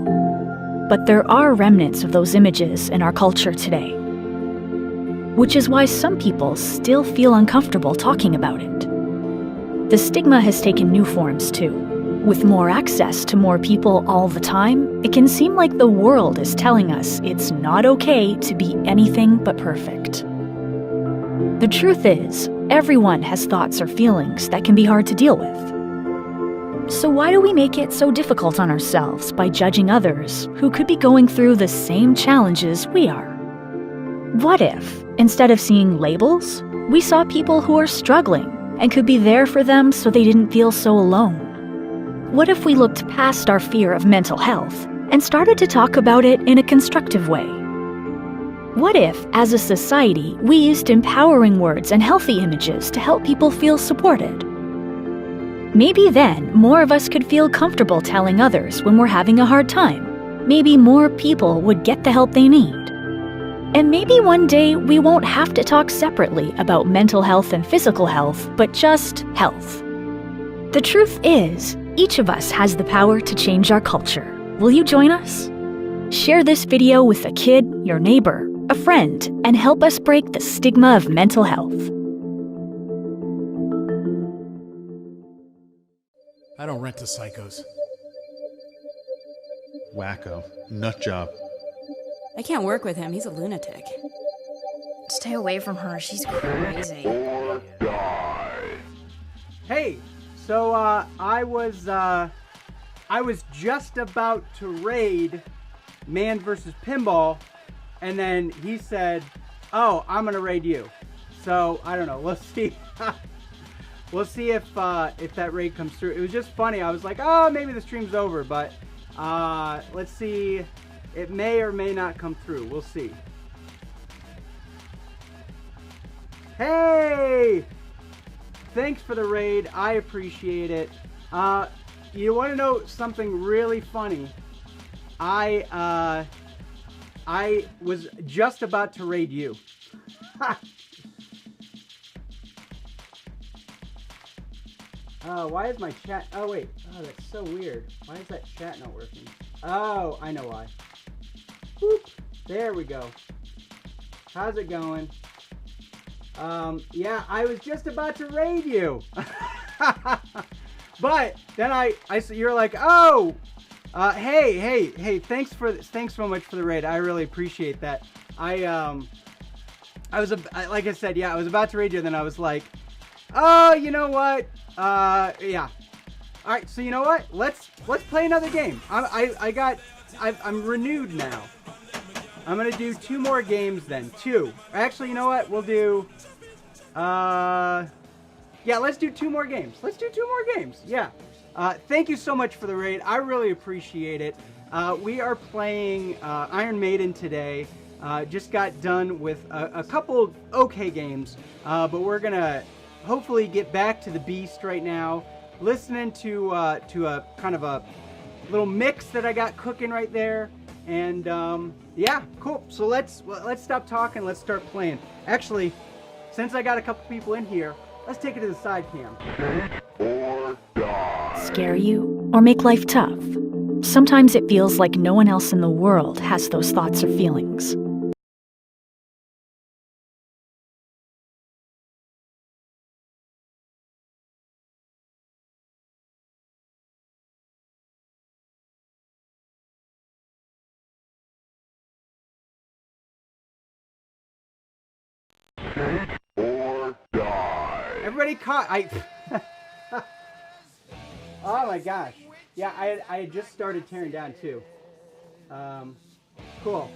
But there are remnants of those images in our culture today. Which is why some people still feel uncomfortable talking about it. The stigma has taken new forms too. With more access to more people all the time, it can seem like the world is telling us it's not okay to be anything but perfect. The truth is, everyone has thoughts or feelings that can be hard to deal with. So why do we make it so difficult on ourselves by judging others who could be going through the same challenges we are? What if, instead of seeing labels, we saw people who are struggling and could be there for them so they didn't feel so alone? What if we looked past our fear of mental health and started to talk about it in a constructive way? What if, as a society, we used empowering words and healthy images to help people feel supported? Maybe then more of us could feel comfortable telling others when we're having a hard time. Maybe more people would get the help they need. And maybe one day we won't have to talk separately about mental health and physical health, but just health. The truth is, each of us has the power to change our culture. Will you join us? Share this video with a kid, your neighbor, a friend, and help us break the stigma of mental health. I don't rent to psychos. Wacko. Nut job. I can't work with him. He's a lunatic. Stay away from her. She's crazy. Or die. Hey, so I was just about to raid Man versus Pinball, and then he said, "Oh, I'm gonna raid you." So I don't know. We'll see. We'll see if that raid comes through. It was just funny. I was like, "Oh, maybe the stream's over," but let's see. It may or may not come through. We'll see. Hey! Thanks for the raid. I appreciate it. You want to know something really funny? I was just about to raid you. Why is my chat... Oh, wait. Oh, that's so weird. Why is that chat not working? Oh, I know why. Whoop. There we go. How's it going? Yeah, I was just about to raid you. But then you're like, oh, hey, thanks so much for the raid. I really appreciate that. Like I said, yeah, I was about to raid you, then I was like, oh, you know what? Yeah. All right, so you know what? Let's play another game. I'm renewed now. I'm gonna do 2 more games then. 2. Actually, you know what? We'll do. Yeah, let's do 2 more games. Let's do 2 more games. Yeah. Thank you so much for the raid. I really appreciate it. We are playing Iron Maiden today. Just got done with a couple okay games, but we're gonna hopefully get back to the beast right now. Listening to a kind of a little mix that I got cooking right there, and yeah, cool. So let's stop talking. Let's start playing. Actually, since I got a couple people in here, let's take it to the side cam. Or die. Scare you or make life tough? Sometimes it feels like no one else in the world has those thoughts or feelings. Or die. Everybody caught. Oh my gosh. Yeah, I had just started tearing down too. Cool.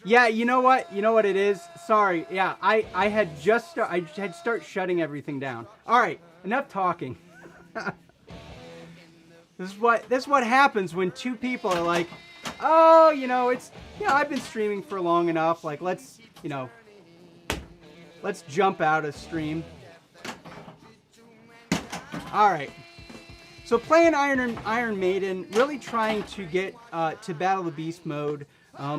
Yeah, you know what? You know what it is? Sorry. Yeah, I had start shutting everything down. All right, enough talking. This is what happens when two people are like, "Oh, I've been streaming for long enough. Like, let's jump out of stream." All right. So playing Iron Maiden, really trying to get to Battle the Beast mode.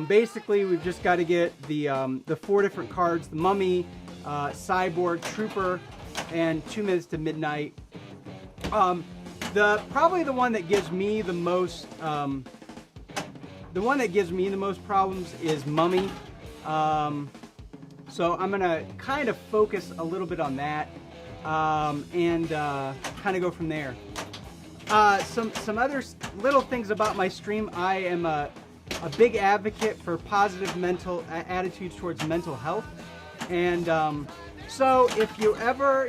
Basically, we've just got to get the 4 different cards: the Mummy, Cyborg, Trooper, and 2 Minutes to Midnight. Probably the one that gives me the most problems is Mummy. So I'm gonna kind of focus a little bit on that, and kind of go from there. Some other little things about my stream. I am a big advocate for positive mental attitudes towards mental health, and so if you ever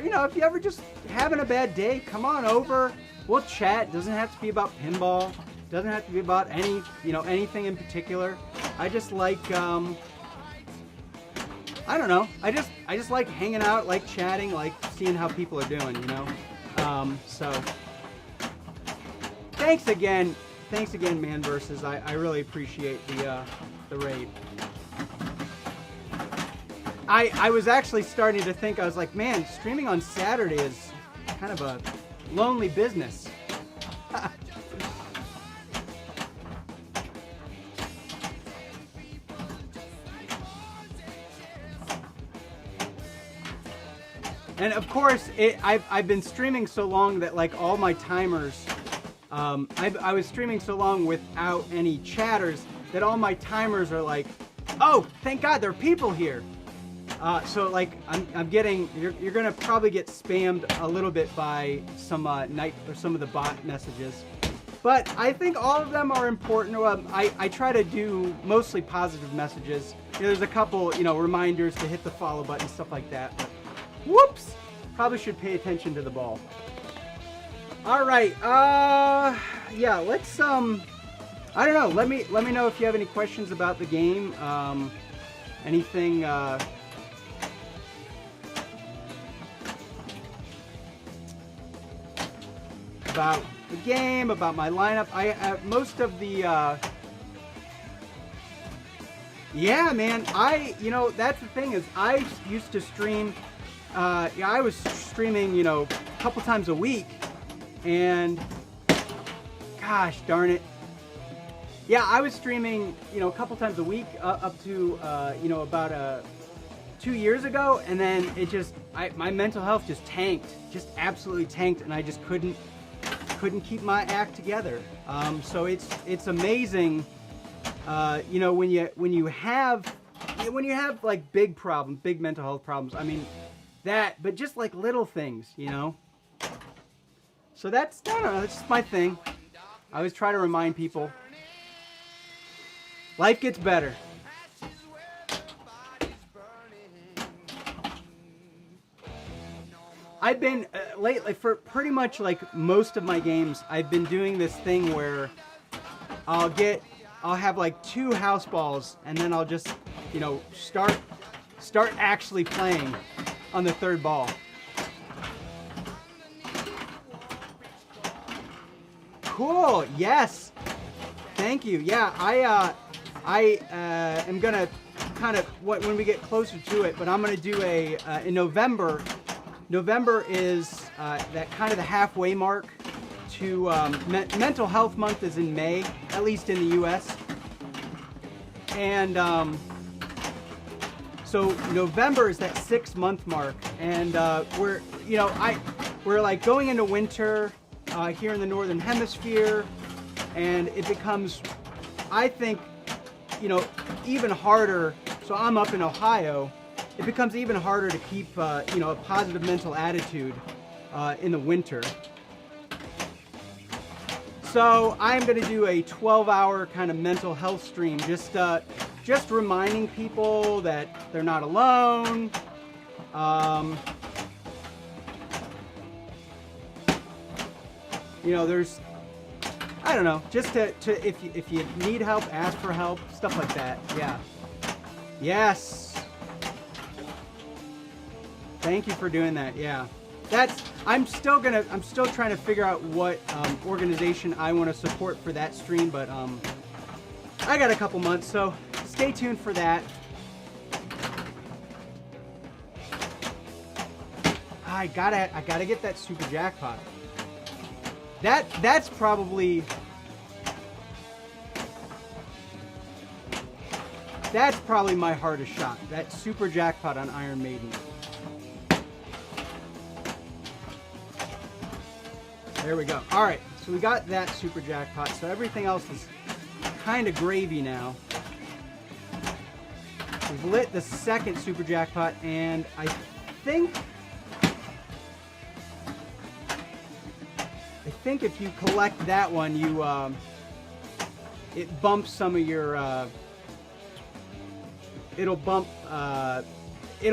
just having a bad day, come on over. We'll chat. Doesn't have to be about pinball. Doesn't have to be about anything in particular. I just like I don't know. I just like hanging out, like chatting, like seeing how people are doing. So thanks again, Man Versus. I really appreciate the raid. I was actually starting to think, I was like, man, streaming on Saturday is kind of a lonely business. And of course, I've been streaming so long that like all my timers, I was streaming so long without any chatters that all my timers are like, oh, thank God there are people here. So like I'm getting, you're gonna probably get spammed a little bit by some some of the bot messages, but I think all of them are important. I try to do mostly positive messages. There's a couple reminders to hit the follow button, stuff like that. But, whoops! Probably should pay attention to the ball. All right. Yeah. Let's I don't know. Let me know if you have any questions about the game. Anything. About the game, about my lineup. Most of the. Yeah, man. That's the thing is I used to stream. I was streaming, a couple times a week, and gosh darn it. Yeah, I was streaming, a couple times a week up to, about 2 years ago, and then it just, my mental health just tanked, just absolutely tanked, and I just couldn't keep my act together. So it's amazing, when you have like big problems, big mental health problems. I mean. But just like little things, So that's, I don't know, that's just my thing. I always try to remind people. Life gets better. I've been, lately, for pretty much like most of my games, I've been doing this thing where I'll have like 2 house balls, and then I'll just, start actually playing on the 3rd ball. Cool. Yes. Thank you. Yeah, I am gonna kind of when we get closer to it, but I'm gonna do a in November. November is that kind of the halfway mark to Mental Health Month is in May, at least in the U.S. And so November is that 6-month mark, and we're like going into winter here in the Northern Hemisphere, and it becomes, I think, even harder. So I'm up in Ohio. It becomes even harder to keep, a positive mental attitude in the winter. So I'm going to do a 12-hour kind of mental health stream, just reminding people that they're not alone. There's, I don't know, just to if you need help, ask for help, stuff like that. Yeah. Yes. Thank you for doing that. Yeah. I'm still trying to figure out what organization I want to support for that stream, but I got a couple months, so stay tuned for that. I gotta get that super jackpot. That's probably my hardest shot. That super jackpot on Iron Maiden. There we go. All right, so we got that super jackpot. So everything else is kind of gravy now. We've lit the second super jackpot, and I think if you collect that one, it bumps some of your. It'll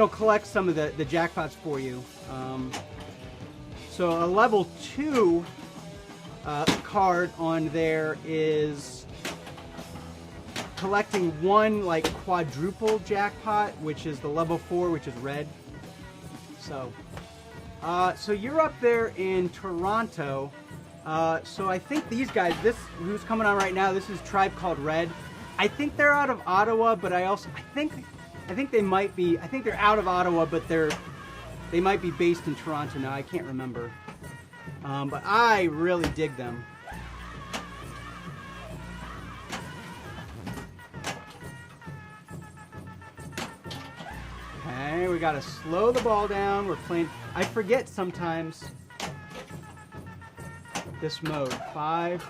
collect some of the jackpots for you. So a level 2 card on there is collecting one like quadruple jackpot, which is the level 4, which is red. So you're up there in Toronto. So I think these guys, who's coming on right now, this is Tribe Called Red. I think they're out of Ottawa, but I think they might be. I think they're out of Ottawa, but they might be based in Toronto now. I can't remember. But I really dig them. Okay, we gotta slow the ball down. We're playing. I forget sometimes this mode. 5,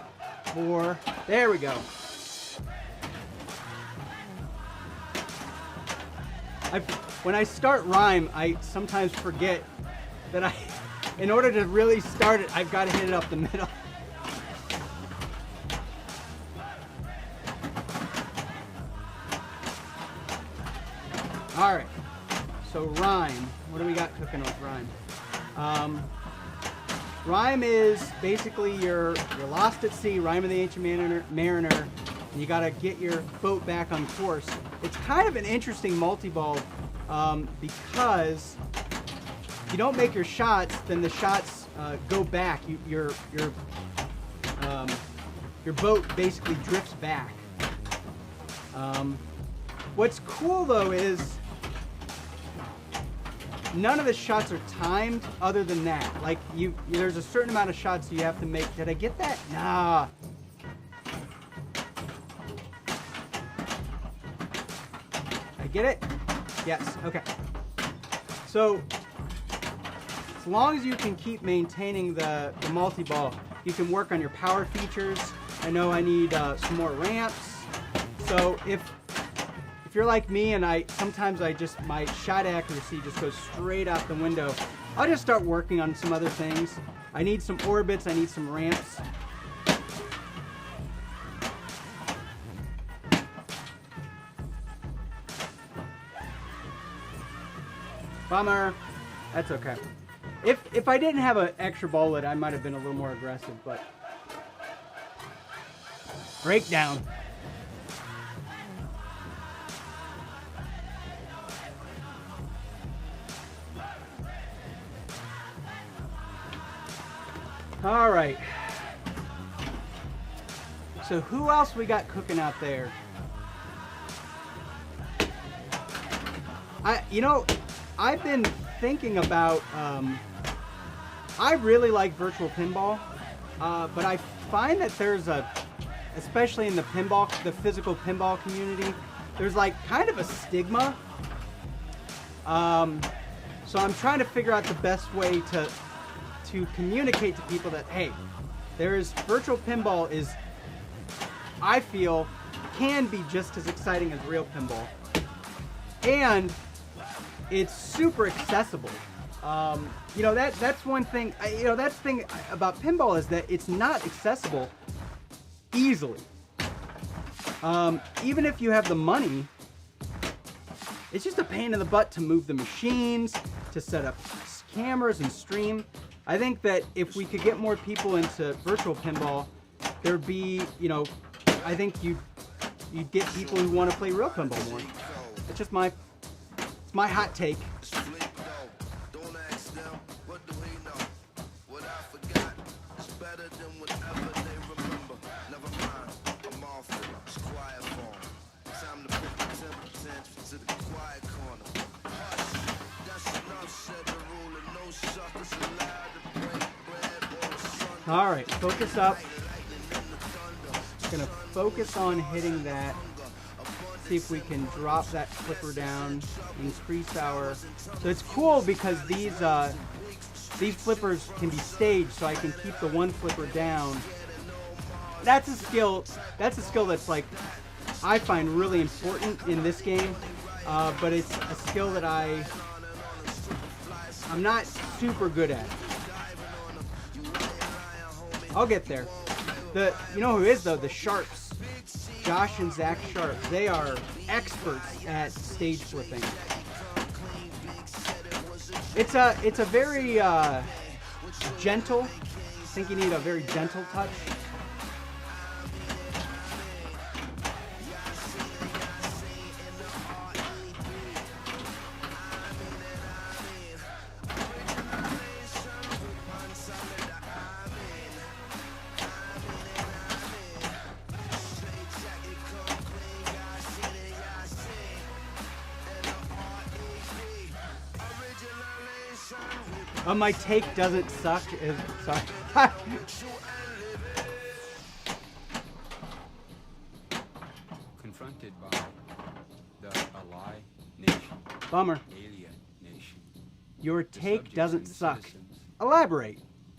4. There we go. When I start rhyme, I sometimes forget that in order to really start it, I've got to hit it up the middle. All right, so rhyme. What do we got cooking with rhyme? Rhyme is basically you're lost at sea, Rhyme of the Ancient Mariner, and you got to get your boat back on course. It's kind of an interesting multi-ball because if you don't make your shots, then the shots go back. Your boat basically drifts back. What's cool though is none of the shots are timed other than that. Like there's a certain amount of shots you have to make. Did I get that? Nah. Get it? Yes, okay. So, as long as you can keep maintaining the multi-ball, you can work on your power features. I know I need some more ramps. So if you're like me and sometimes my shot accuracy just goes straight out the window, I'll just start working on some other things. I need some orbits, I need some ramps. Bummer. That's okay. If I didn't have an extra bullet, I might have been a little more aggressive, but breakdown. All right. So who else we got cooking out there? I've been thinking about. I really like virtual pinball, but I find that there's especially in the physical pinball community, there's like kind of a stigma. So I'm trying to figure out the best way to communicate to people that, hey, virtual pinball is, I feel, can be just as exciting as real pinball. And it's super accessible. That's one thing, that's the thing about pinball is that it's not accessible easily. Even if you have the money, it's just a pain in the butt to move the machines, to set up cameras and stream. I think that if we could get more people into virtual pinball, there'd be, I think you'd get people who want to play real pinball more. It's just my hot take. All right, focus up. Gonna focus on hitting that. See if we can drop that flipper down, increase our. So it's cool because these flippers can be staged, so I can keep the one flipper down. That's a skill. That's like I find really important in this game, but it's a skill that I'm not super good at. I'll get there. You know who is though? The Sharps. Josh and Zach Sharp. They are experts at stage flipping. It's a very gentle. I think you need a very gentle touch. My take doesn't suck. Sorry. Confronted by the Ally Nation. Bummer. Alien Nation. Your The take subjects doesn't and the suck. citizens Elaborate.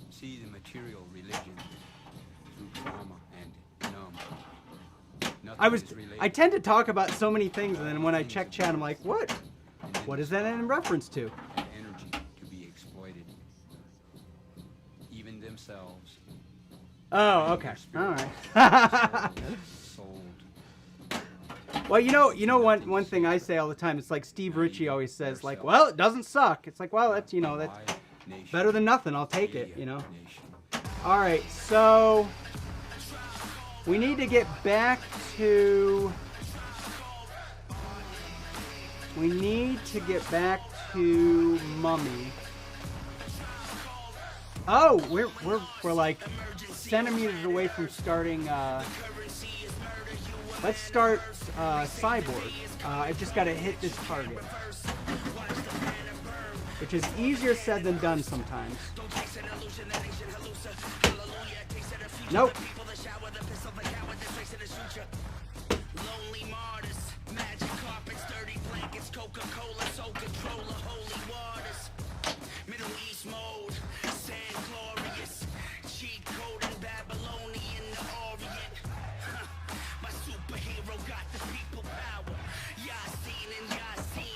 see the material religion through trauma and numb. Nothing I tend to talk about so many things, and then when I check chat, I'm like, what? What is that in reference to? energy to be exploited. Even themselves. Oh, okay. All right. Sold. Well, you know one thing I say all the time. It's like Steve Ritchie always says, like, well, it doesn't suck. It's like, well, that's better than nothing. I'll take it. All right, so we need to get back to. We need to get back to Mummy. Oh, we're like centimeters away from starting. Let's start Cyborg. I've just got to hit this target, which is easier said than done sometimes. Nope.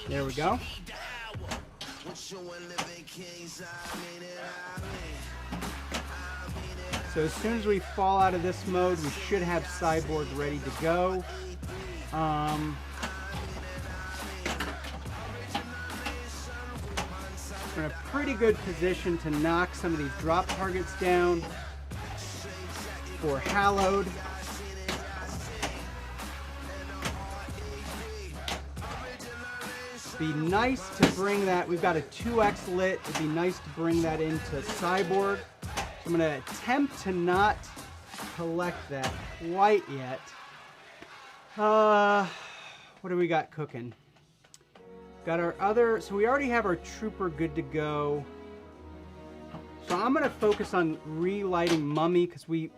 There we go. So as soon as we fall out of this mode, we should have Cyborg ready to go. We're in a pretty good position to knock some of these drop targets down for Hallowed. Be nice to bring that. We've got a 2x lit. It'd be nice to bring that into Cyborg. So I'm going to attempt to not collect that quite yet. What do we got cooking? Got our other, so we already have our trooper good to go. So I'm gonna focus on relighting Mummy because we're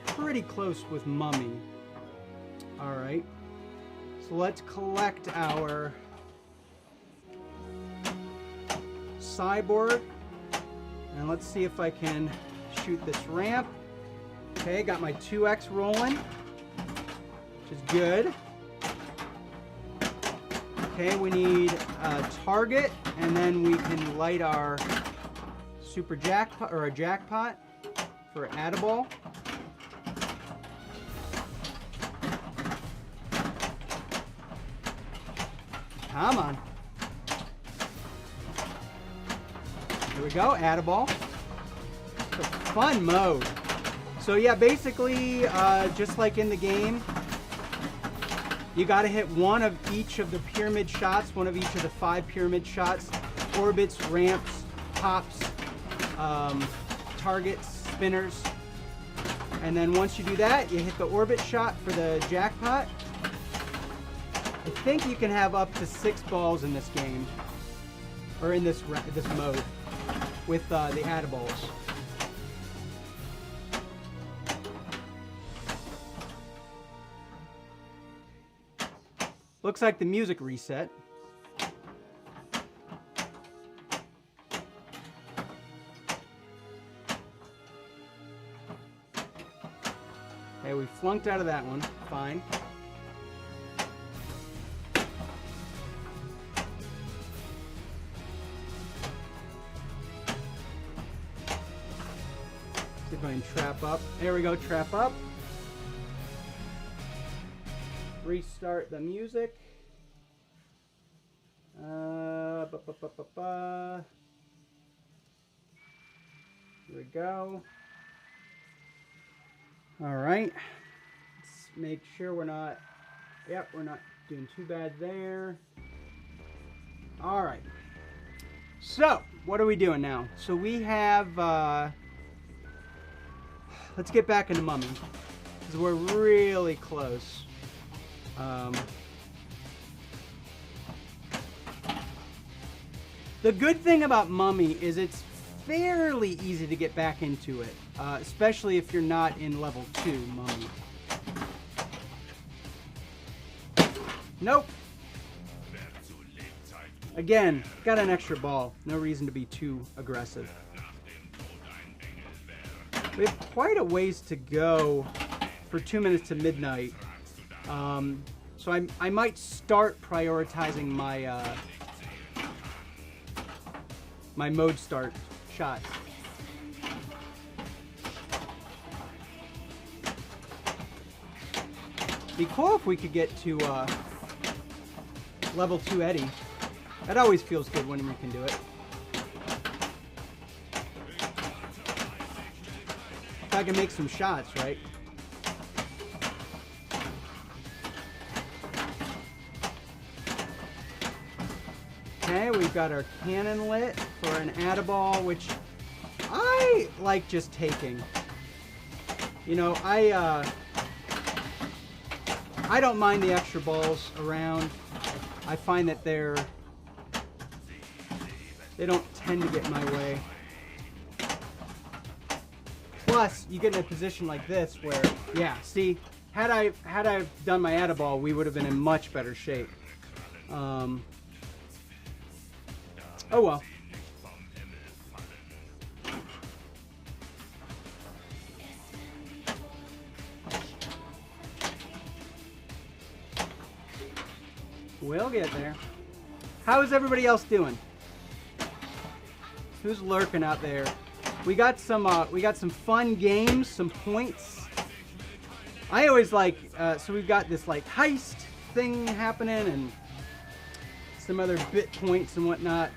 pretty close with Mummy. All right. So let's collect our cyborg, and let's see if I can shoot this ramp. Okay, got my 2x rolling, which is good. Okay, we need a target, and then we can light our super jackpot, or a jackpot for Addaball. Come on. Here we go, Addaball. It's a fun mode. So yeah, basically, just like in the game, you got to hit one of each of the pyramid shots, one of each of the 5 pyramid shots, orbits, ramps, pops, targets, spinners. And then once you do that, you hit the orbit shot for the jackpot. I think you can have up to 6 balls in this game, or in this mode, with the Addballs. Looks like the music reset. Okay, we flunked out of that one. Fine. See if I can trap up. There we go, trap up. Restart the music. Here we go. All right. Let's make sure we're not. Yep, we're not doing too bad there. All right. So, what are we doing now? So we have. Let's get back into Mummy, because we're really close. The good thing about Mummy is it's fairly easy to get back into it, especially if you're not in level 2 Mummy. Nope. Again, got an extra ball. No reason to be too aggressive. We have quite a ways to go for 2 minutes to midnight. So I might start prioritizing my my mode start shots. Be cool if we could get to level 2 Eddie. That always feels good when we can do it. If I can make some shots, right? Okay, we've got our cannon lit for an Addaball, which I like just taking. You know, I don't mind the extra balls around. I find that they don't tend to get my way. Plus, you get in a position like this where, yeah, see, had I done my Addaball, we would have been in much better shape. Oh well. We'll get there. How is everybody else doing? Who's lurking out there? We got some fun games, some points. I always like so we've got this like heist thing happening and some other bit points and whatnot,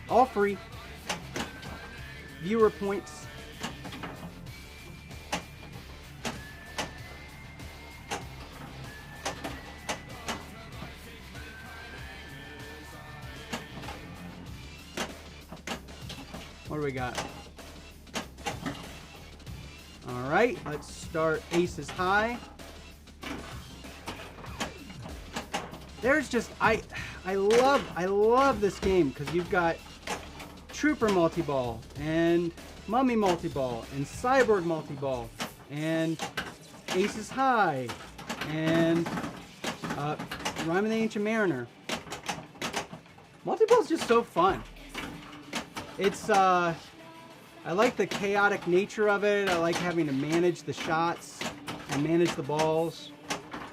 all free. Viewer points. What do we got? All right, let's start aces high. there's just I love this game because you've got Trooper multi-ball and Mummy multi-ball and Cyborg multi-ball and Aces High and Rhyme of the Ancient Mariner. Multi-ball is just so fun. It's I like the chaotic nature of it. I like having to manage the shots and manage the balls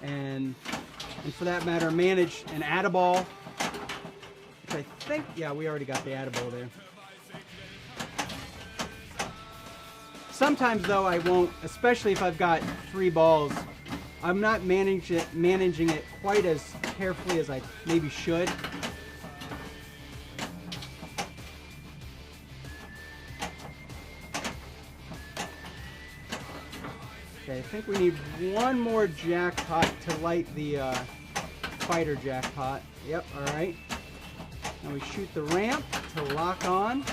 and for that matter manage an add-a-ball, which I think, yeah, we already got the add-a-ball there. Sometimes though I won't, especially if I've got 3 balls, I'm not managing it quite as carefully as I maybe should. Okay, I think we need one more jackpot to light the fighter jackpot. Yep, alright. Now we shoot the ramp to lock on.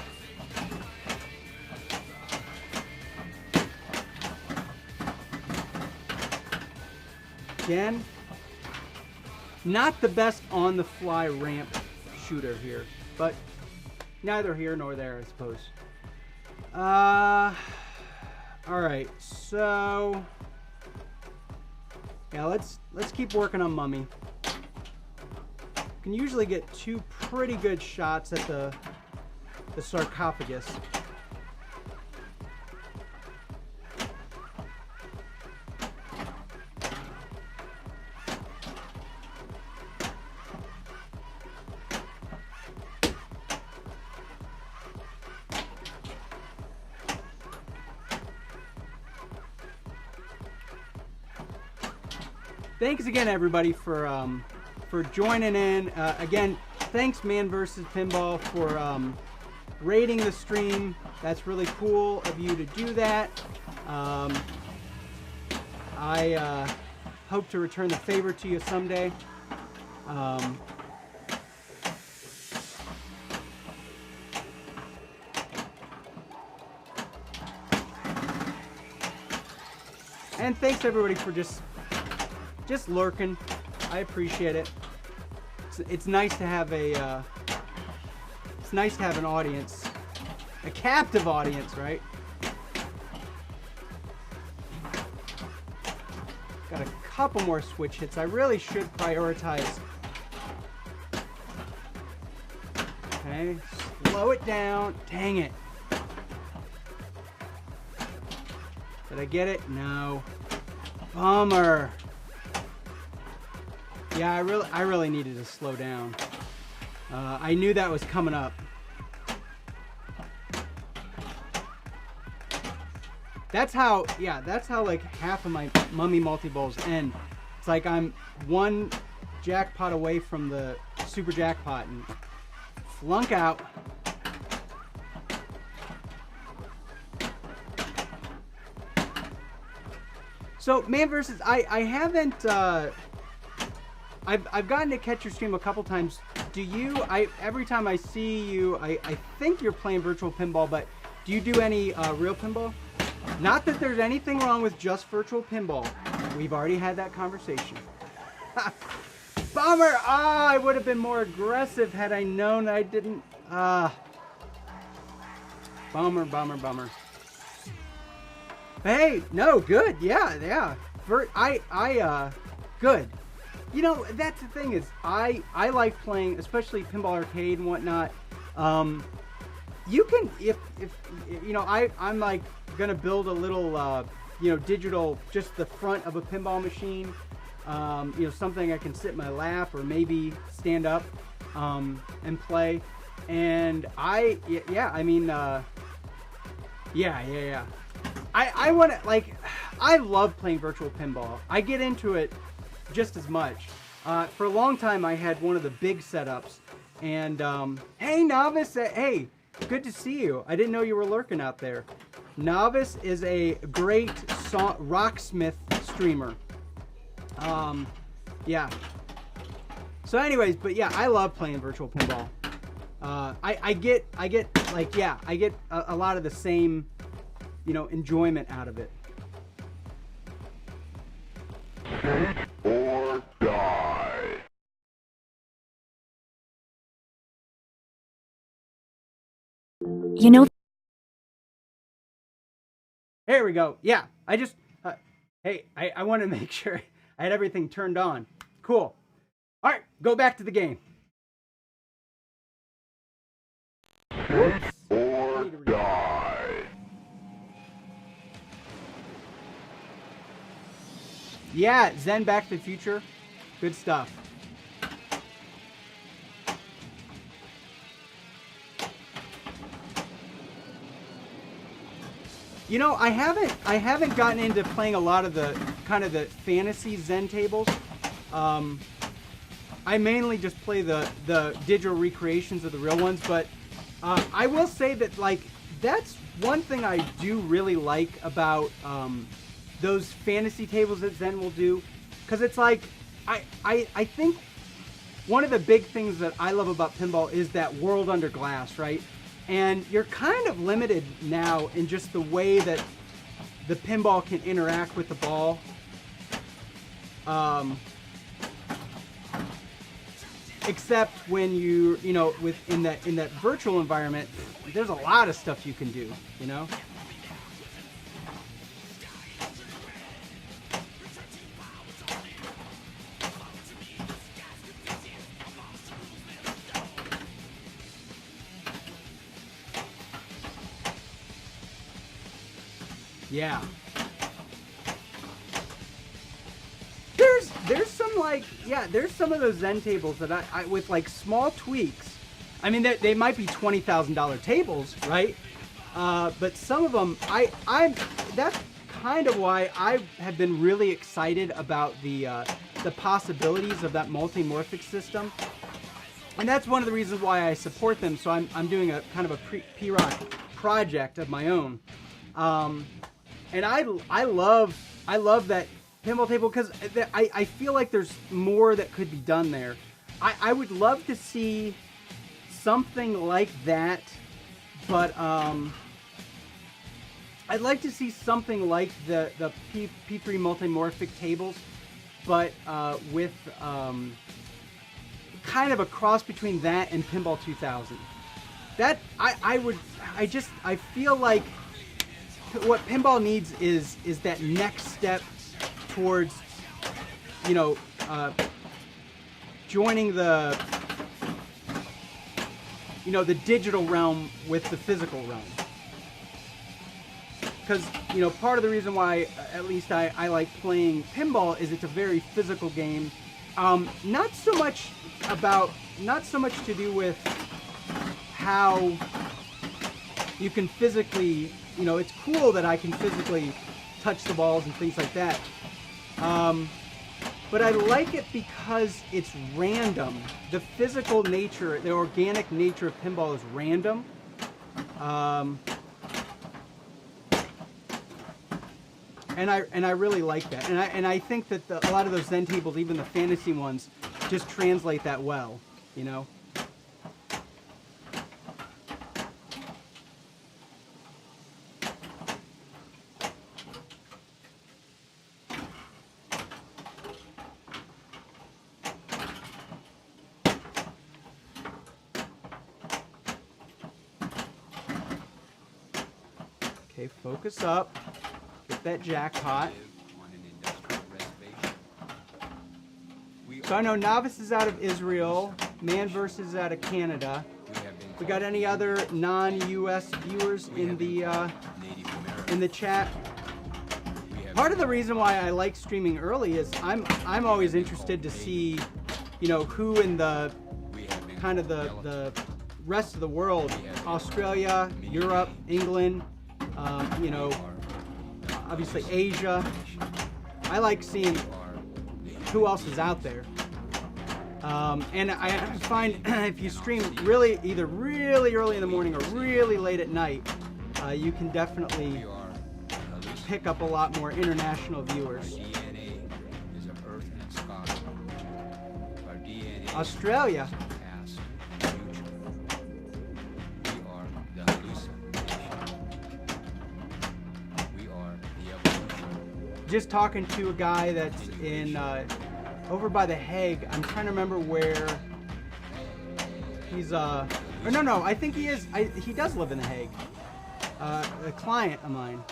Again, not the best on-the-fly ramp shooter here, but neither here nor there, I suppose. Alright, so yeah, let's keep working on Mummy. Can usually get 2 pretty good shots at the sarcophagus. Thanks again, everybody, for joining in. Again, thanks, Man vs. Pinball, for rating the stream. That's really cool of you to do that. I hope to return the favor to you someday. And thanks, everybody, for just lurking. I appreciate it. It's nice to have a it's nice to have an audience, a captive audience, right? Got a couple more switch hits. I really should prioritize. Okay, slow it down. Dang it. Did I get it? No. Bummer. Yeah, I really needed to slow down. I knew that was coming up. That's how like half of my Mummy multi-balls end. It's like I'm one jackpot away from the super jackpot and flunk out. So, Man vs. I haven't I've gotten to catch your stream a couple times. Do you, every time I see you, I think you're playing virtual pinball, but do you do any real pinball? Not that there's anything wrong with just virtual pinball. We've already had that conversation. Bummer! Ah, I would have been more aggressive had I known that I didn't. Bummer, bummer, bummer. Hey, no, good, yeah. Good. You know, that's the thing is, I like playing, especially Pinball Arcade and whatnot. You can, if you know, I'm like gonna build a little, you know, digital, just the front of a pinball machine. You know, something I can sit in my lap or maybe stand up and play. And I mean, yeah. I want to, like, I love playing virtual pinball. I get into it just as much. For a long time, I had one of the big setups. And, hey, Novice, hey, good to see you. I didn't know you were lurking out there. Novice is a great rocksmith streamer. Yeah. So anyways, but yeah, I love playing virtual pinball. I get like, yeah, I get a lot of the same, you know, enjoyment out of it. Or die. You know, There we go. Yeah, I just, hey, I want to make sure I had everything turned on. Cool. All right, go back to the game. Or die. Yeah, Zen Back to the Future. Good stuff. You know, I haven't gotten into playing a lot of the kind of the fantasy Zen tables. I mainly just play the digital recreations of the real ones, but I will say that, like, that's one thing I do really like about those fantasy tables that Zen will do, because it's like I think one of the big things that I love about pinball is that world under glass, right? And you're kind of limited now in just the way that the pinball can interact with the ball. Except when you know, in that virtual environment, there's a lot of stuff you can do, you know? Yeah. There's some, like, yeah, there's some of those Zen tables that I with, like, small tweaks. I mean, they might be $20,000 tables, right? But some of them, that's kind of why I have been really excited about the possibilities of that multi-morphic system. And that's one of the reasons why I support them. So I'm doing a kind of a P-Rock project of my own. And I love that pinball table because I feel like there's more that could be done there. I would love to see something like that, but I'd like to see something like the P3 multimorphic tables, but with kind of a cross between that and Pinball 2000. That I feel like what pinball needs is that next step towards, you know, joining the, you know, the digital realm with the physical realm. Because, you know, part of the reason why at least I like playing pinball is it's a very physical game. Not so much to do with how you can physically, you know, it's cool that I can physically touch the balls and things like that. But I like it because it's random. The physical nature, the organic nature of pinball is random. And I really like that. And I think that a lot of those Zen tables, even the fantasy ones, just translate that well, you know? Okay, focus up. Get that jackpot. So I know Novice is out of Israel, Man Versus is out of Canada. We got any other non-US viewers in the chat? Part of the reason why I like streaming early is I'm always interested to see, you know, who in the kind of the rest of the world, Australia, Europe, England, you know, obviously Asia. I like seeing who else is out there. And I find if you stream either really early in the morning or really late at night, you can definitely pick up a lot more international viewers. Australia. Just talking to a guy that's in over by The Hague. I'm trying to remember where he's Or no, I think he is. He does live in The Hague. A client of mine.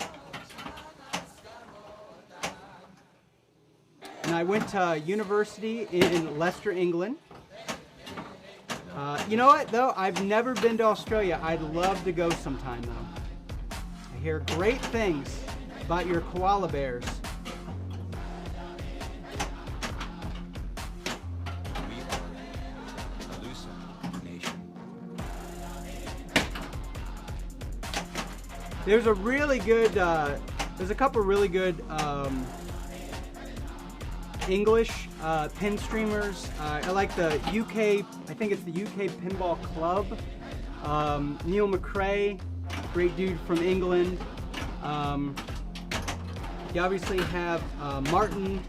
And I went to university in Leicester, England. You know what, though? I've never been to Australia. I'd love to go sometime, though. I hear great things about your koala bears. We are Halusa Nation. There's a really good, there's a couple really good English pin streamers. I like the UK, I think it's the UK Pinball Club. Neil McRae, great dude from England. You obviously have Martin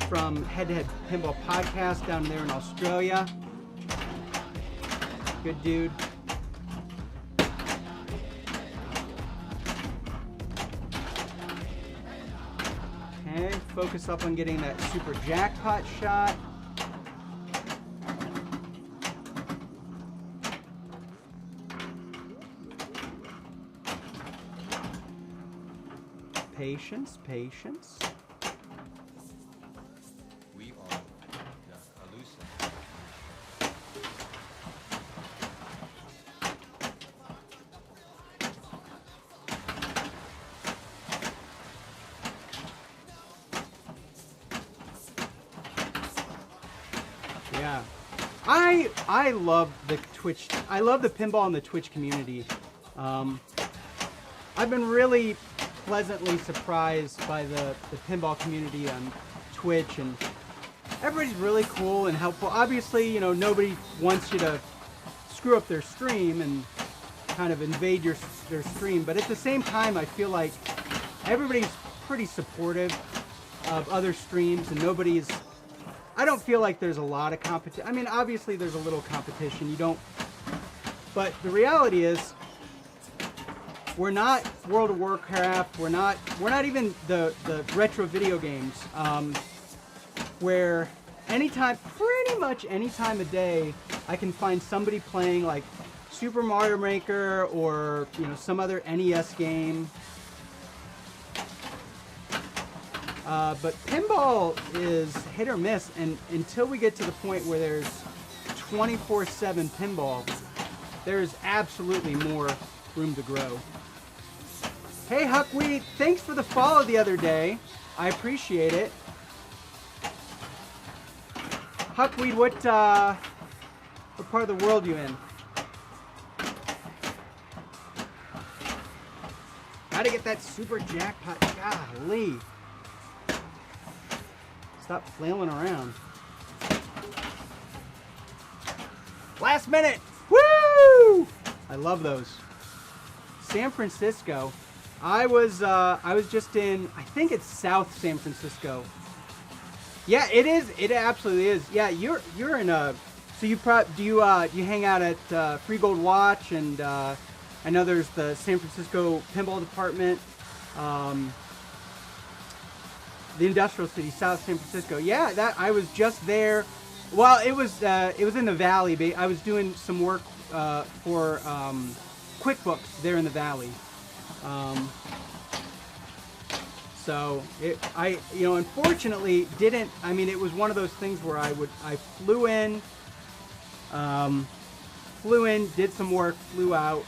from Head to Head Pinball Podcast down there in Australia. Good dude. Okay, focus up on getting that super jackpot shot. Patience, patience. We are the Halusa. Yeah. I love the Twitch. I love the pinball and the Twitch community. I've been really pleasantly surprised by the pinball community on Twitch, and everybody's really cool and helpful. Obviously, you know, nobody wants you to screw up their stream and kind of invade their stream, but at the same time, I feel like everybody's pretty supportive of other streams, and nobody's, I don't feel like there's a lot of competition. I mean, obviously there's a little competition, you don't, but the reality is, we're not World of Warcraft. We're not even the retro video games, where pretty much any time of day, I can find somebody playing like Super Mario Maker or, you know, some other NES game. But pinball is hit or miss, and until we get to the point where there's 24/7 pinball, there's absolutely more room to grow. Hey Huckweed, thanks for the follow the other day. I appreciate it. Huckweed, what part of the world you in? Gotta get that super jackpot. Golly. Stop flailing around. Last minute! Woo! I love those. San Francisco. I was just in, I think it's South San Francisco. Yeah, it is. It absolutely is. Yeah, you're in a. So you do you hang out at Free Gold Watch, and I know there's the San Francisco Pinball Department, the Industrial City, South San Francisco. Yeah, that I was just there. Well, it was in the Valley. I was doing some work for QuickBooks there in the Valley. So I unfortunately didn't. I mean, it was one of those things where I flew in, did some work, flew out.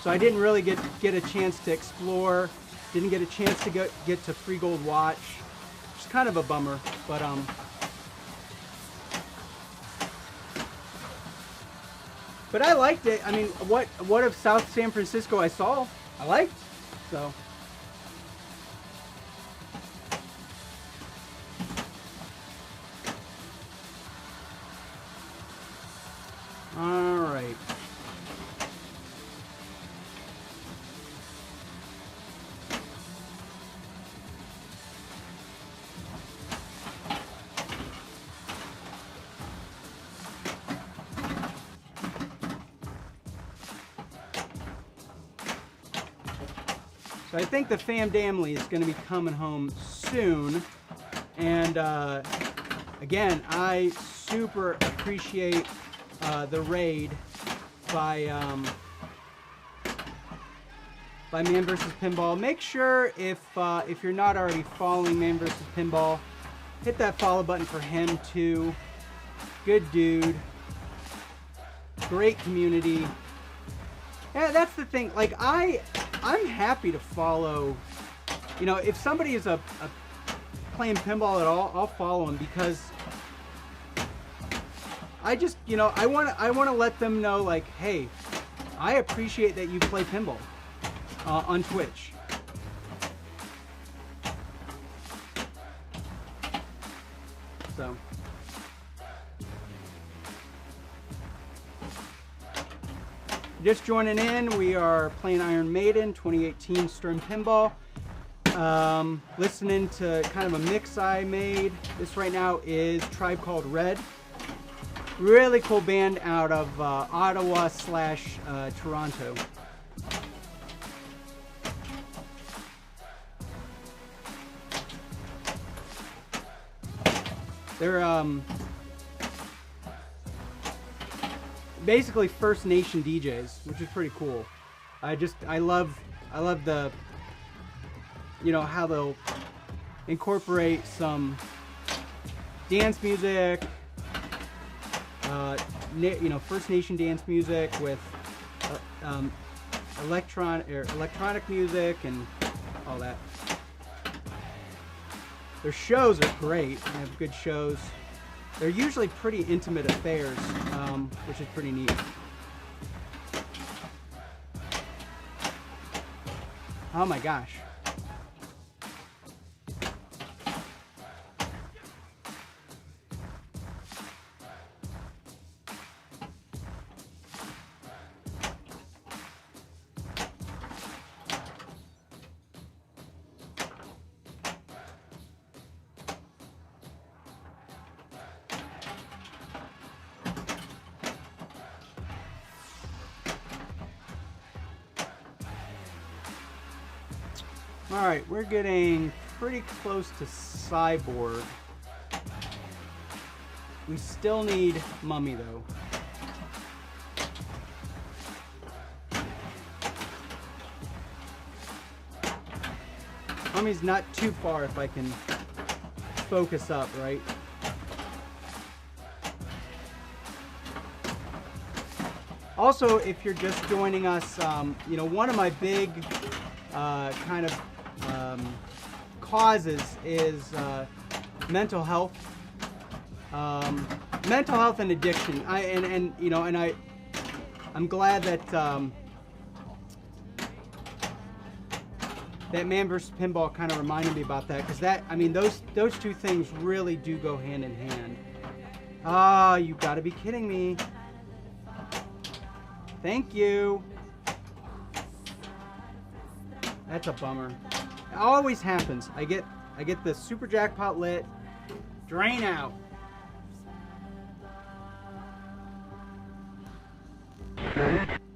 So I didn't really get a chance to explore. Didn't get a chance to get to Free Gold Watch. It's kind of a bummer, but But I liked it. I mean, what of South San Francisco I saw, I liked. So. All right. So I think the family is going to be coming home soon, and again, I super appreciate the raid by Man vs. Pinball. Make sure if you're not already following Man vs. Pinball, hit that follow button for him too. Good dude. Great community. Yeah, that's the thing. Like I'm happy to follow. You know, if somebody is playing pinball at all, I'll follow them because I just, you know, I want to let them know, like, hey, I appreciate that you play pinball on Twitch. So. Just joining in, we are playing Iron Maiden 2018 Stern Pinball. Listening to kind of a mix I made. This right now is Tribe Called Red. Really cool band out of Ottawa / Toronto. They're basically First Nation DJs, which is pretty cool. I love the, you know, how they'll incorporate some dance music, you know, First Nation dance music with electronic music and all that. Their shows are great. They have good shows. They're usually pretty intimate affairs, which is pretty neat. Oh my gosh. Alright, we're getting pretty close to Cyborg. We still need Mummy though. Mummy's not too far if I can focus up, right? Also, if you're just joining us, you know, one of my big kind of causes is mental health, and addiction. I'm glad that that Man vs. Pinball kind of reminded me about that, because that, I mean, those two things really do go hand in hand. Ah, you gotta be kidding me. Thank you. That's a bummer. It always happens. I get the super jackpot lit, drain out.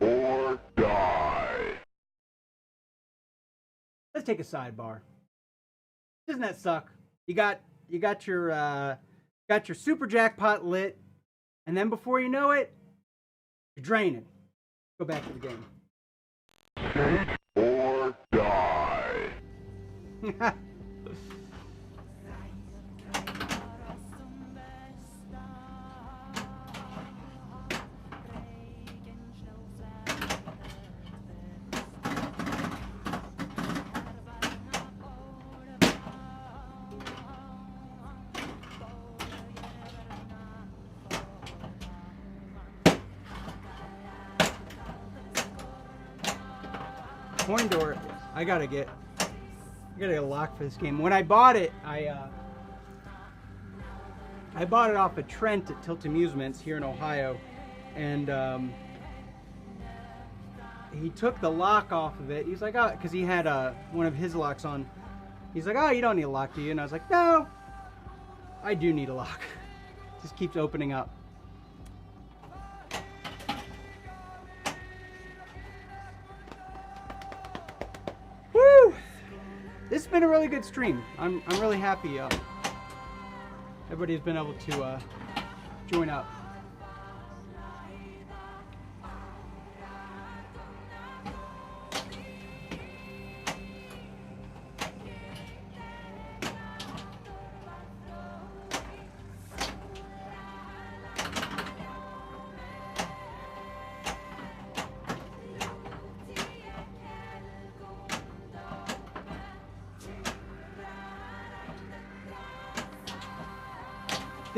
Or die. Let's take a sidebar. Doesn't that suck? You got your super jackpot lit, and then before you know it, you're draining. Go back to the game. Or die. Coin door. I gotta get a lock for this game. When I bought it, I bought it off of Trent at Tilt Amusements here in Ohio, and he took the lock off of it. He's like, oh, because he had one of his locks on. He's like, oh, you don't need a lock, do you? And I was like, no, I do need a lock. It just keeps opening up. Woo! This has been a really good stream. I'm really happy. Everybody's been able to join up.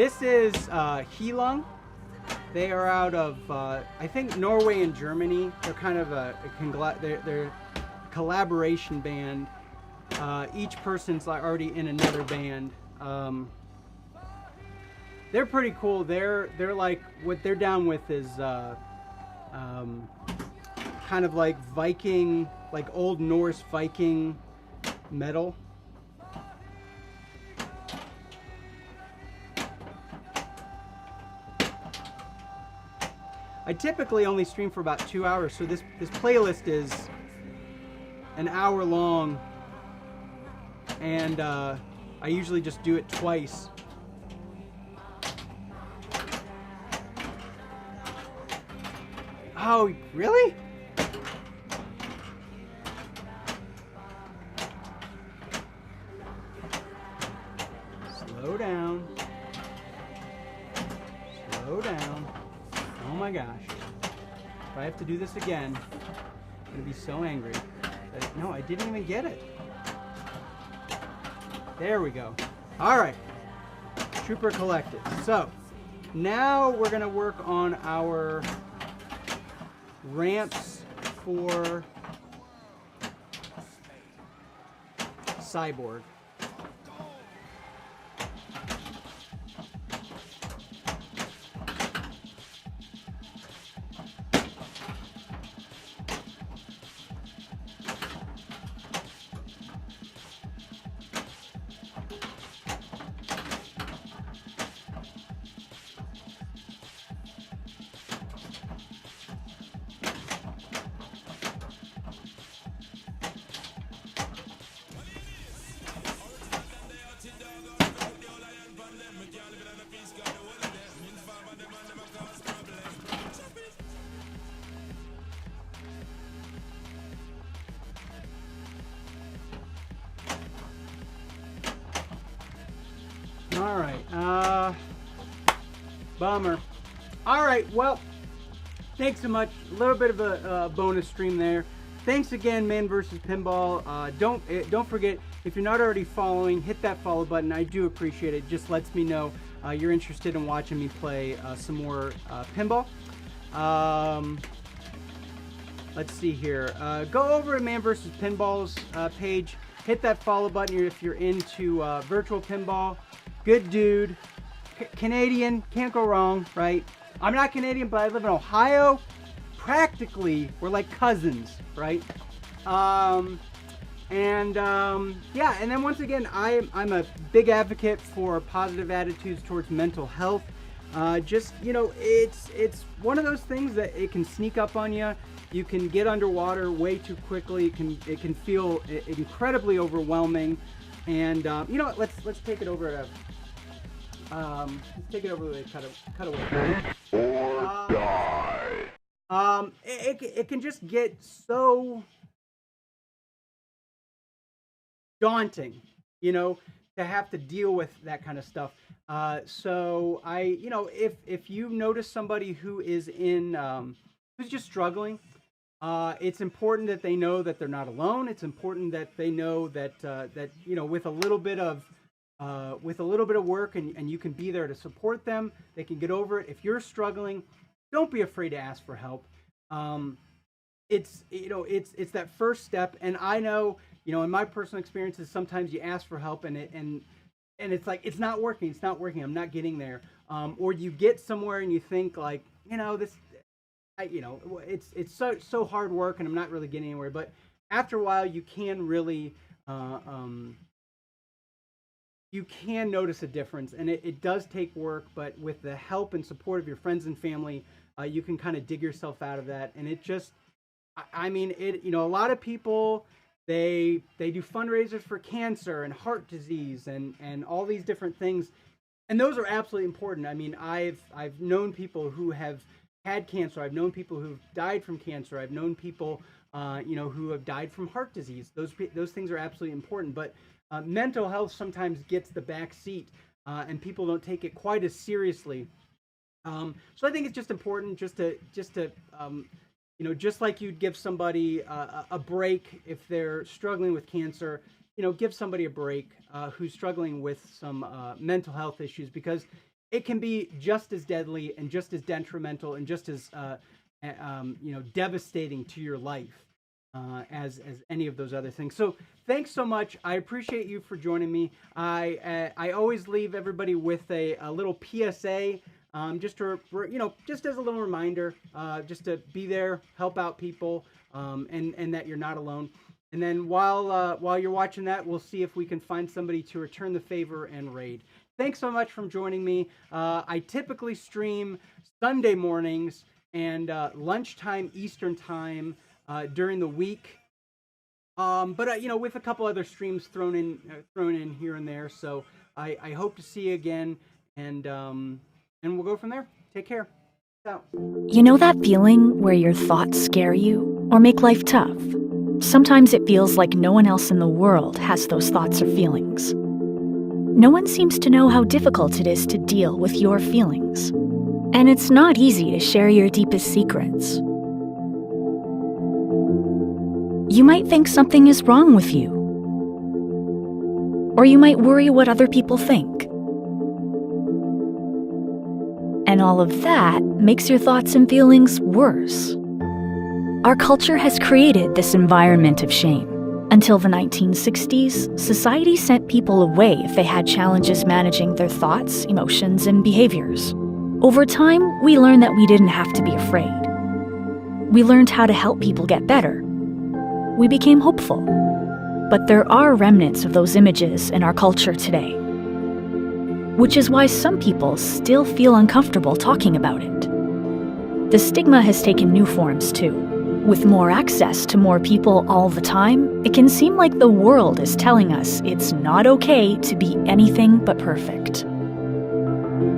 This is Heelung. They are out of, I think, Norway and Germany. They're kind of they're a collaboration band. Each person's already in another band. They're pretty cool. They're like, what they're down with is kind of like Viking, like old Norse Viking metal. I typically only stream for about 2 hours, so this playlist is an hour long, and I usually just do it twice. Oh, really? Slow down. Slow down. Oh my gosh. If I have to do this again, I'm gonna be so angry. No, I didn't even get it. There we go. All right. Trooper collected. So now we're gonna work on our ramps for Cyborg. All right, bummer. All right, well, thanks so much. A little bit of a bonus stream there. Thanks again, Man vs. Pinball. Don't forget, if you're not already following, hit that follow button. I do appreciate it. It just lets me know you're interested in watching me play some more pinball. Let's see here. Go over to Man vs. Pinball's page. Hit that follow button if you're into virtual pinball. Good dude. Canadian, can't go wrong, right? I'm not Canadian, but I live in Ohio. Practically, we're like cousins, right? Yeah, and then once again, I'm a big advocate for positive attitudes towards mental health. Just, you know, it's one of those things that it can sneak up on you. You can get underwater way too quickly. It can feel incredibly overwhelming. And you know what? Let's take it over to let's take it over to cut away. Or die. It can just get so daunting, you know, to have to deal with that kind of stuff. So you know, if you notice somebody who is who's just struggling, it's important that they know that they're not alone. It's important that they know that that, you know, with a little bit of work and you can be there to support them, they can get over it. If you're struggling, don't be afraid to ask for help. It's, you know, it's that first step. And I know, you know, in my personal experiences, sometimes you ask for help and it's like, it's not working. I'm not getting there. Or you get somewhere and you think like, you know, you know, it's so hard work and I'm not really getting anywhere. But after a while, you can really, you can notice a difference, and it does take work, but with the help and support of your friends and family, you can kind of dig yourself out of that. And it just, I mean, you know, a lot of people, they do fundraisers for cancer and heart disease and all these different things. And those are absolutely important. I mean, I've known people who have had cancer. I've known people who've died from cancer. I've known people, you know, who have died from heart disease. Those things are absolutely important. But mental health sometimes gets the back seat, and people don't take it quite as seriously. So I think it's just important just to you know, just like you'd give somebody a break if they're struggling with cancer, you know, give somebody a break who's struggling with some mental health issues, because it can be just as deadly and just as detrimental and just as devastating to your life as any of those other things. So thanks so much. I appreciate you for joining me. I always leave everybody with a little PSA, just as a little reminder, just to be there, help out people, and that you're not alone. And then while you're watching that, we'll see if we can find somebody to return the favor and raid. Thanks so much for joining me. I typically stream Sunday mornings and lunchtime Eastern time during the week, but with a couple other streams thrown in here and there. So I hope to see you again, and we'll go from there. Take care. Peace out. You know that feeling where your thoughts scare you or make life tough? Sometimes it feels like no one else in the world has those thoughts or feelings. No one seems to know how difficult it is to deal with your feelings. And it's not easy to share your deepest secrets. You might think something is wrong with you. Or you might worry what other people think. And all of that makes your thoughts and feelings worse. Our culture has created this environment of shame. Until the 1960s, society sent people away if they had challenges managing their thoughts, emotions, and behaviors. Over time, we learned that we didn't have to be afraid. We learned how to help people get better. We became hopeful. But there are remnants of those images in our culture today, which is why some people still feel uncomfortable talking about it. The stigma has taken new forms too. With more access to more people all the time, it can seem like the world is telling us it's not okay to be anything but perfect.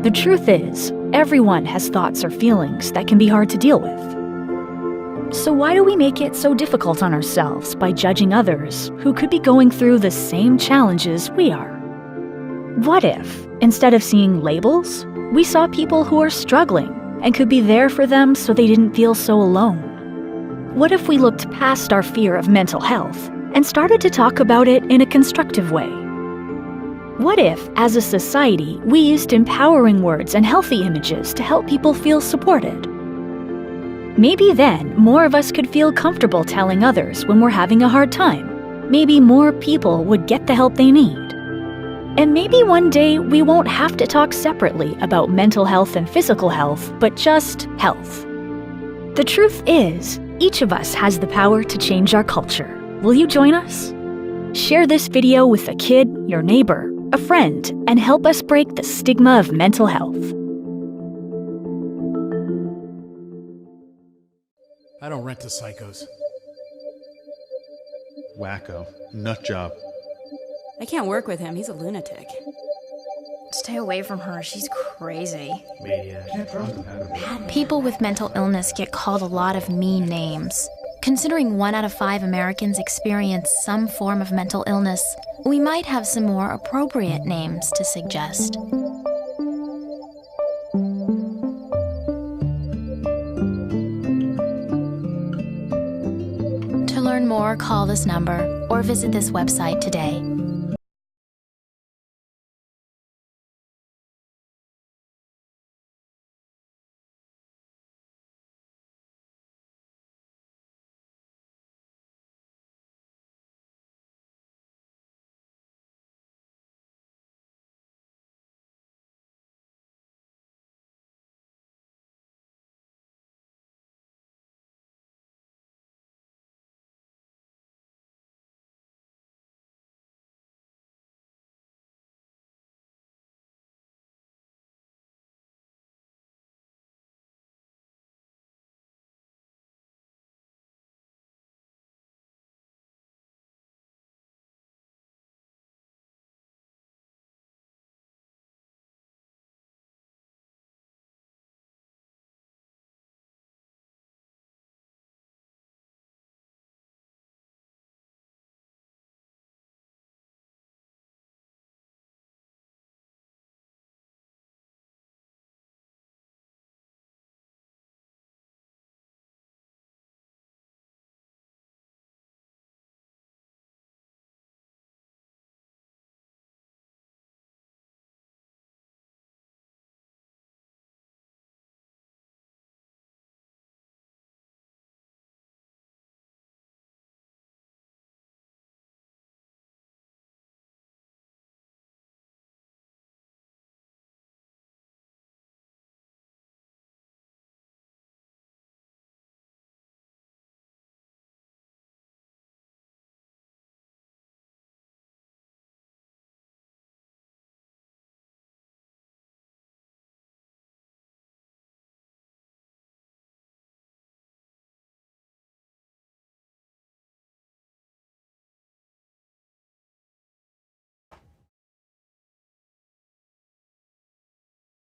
The truth is, everyone has thoughts or feelings that can be hard to deal with. So why do we make it so difficult on ourselves by judging others who could be going through the same challenges we are? What if, instead of seeing labels, we saw people who are struggling and could be there for them so they didn't feel so alone? What if we looked past our fear of mental health and started to talk about it in a constructive way? What if, as a society, we used empowering words and healthy images to help people feel supported? Maybe then more of us could feel comfortable telling others when we're having a hard time. Maybe more people would get the help they need. And maybe one day we won't have to talk separately about mental health and physical health, but just health. The truth is, each of us has the power to change our culture. Will you join us? Share this video with a kid, your neighbor, a friend, and help us break the stigma of mental health. I don't rent to psychos. Wacko. Nut job. I can't work with him. He's a lunatic. Stay away from her. She's crazy. Maniac. People with mental illness get called a lot of mean names. Considering 1 out of 5 Americans experience some form of mental illness, we might have some more appropriate names to suggest. To learn more, call this number or visit this website today.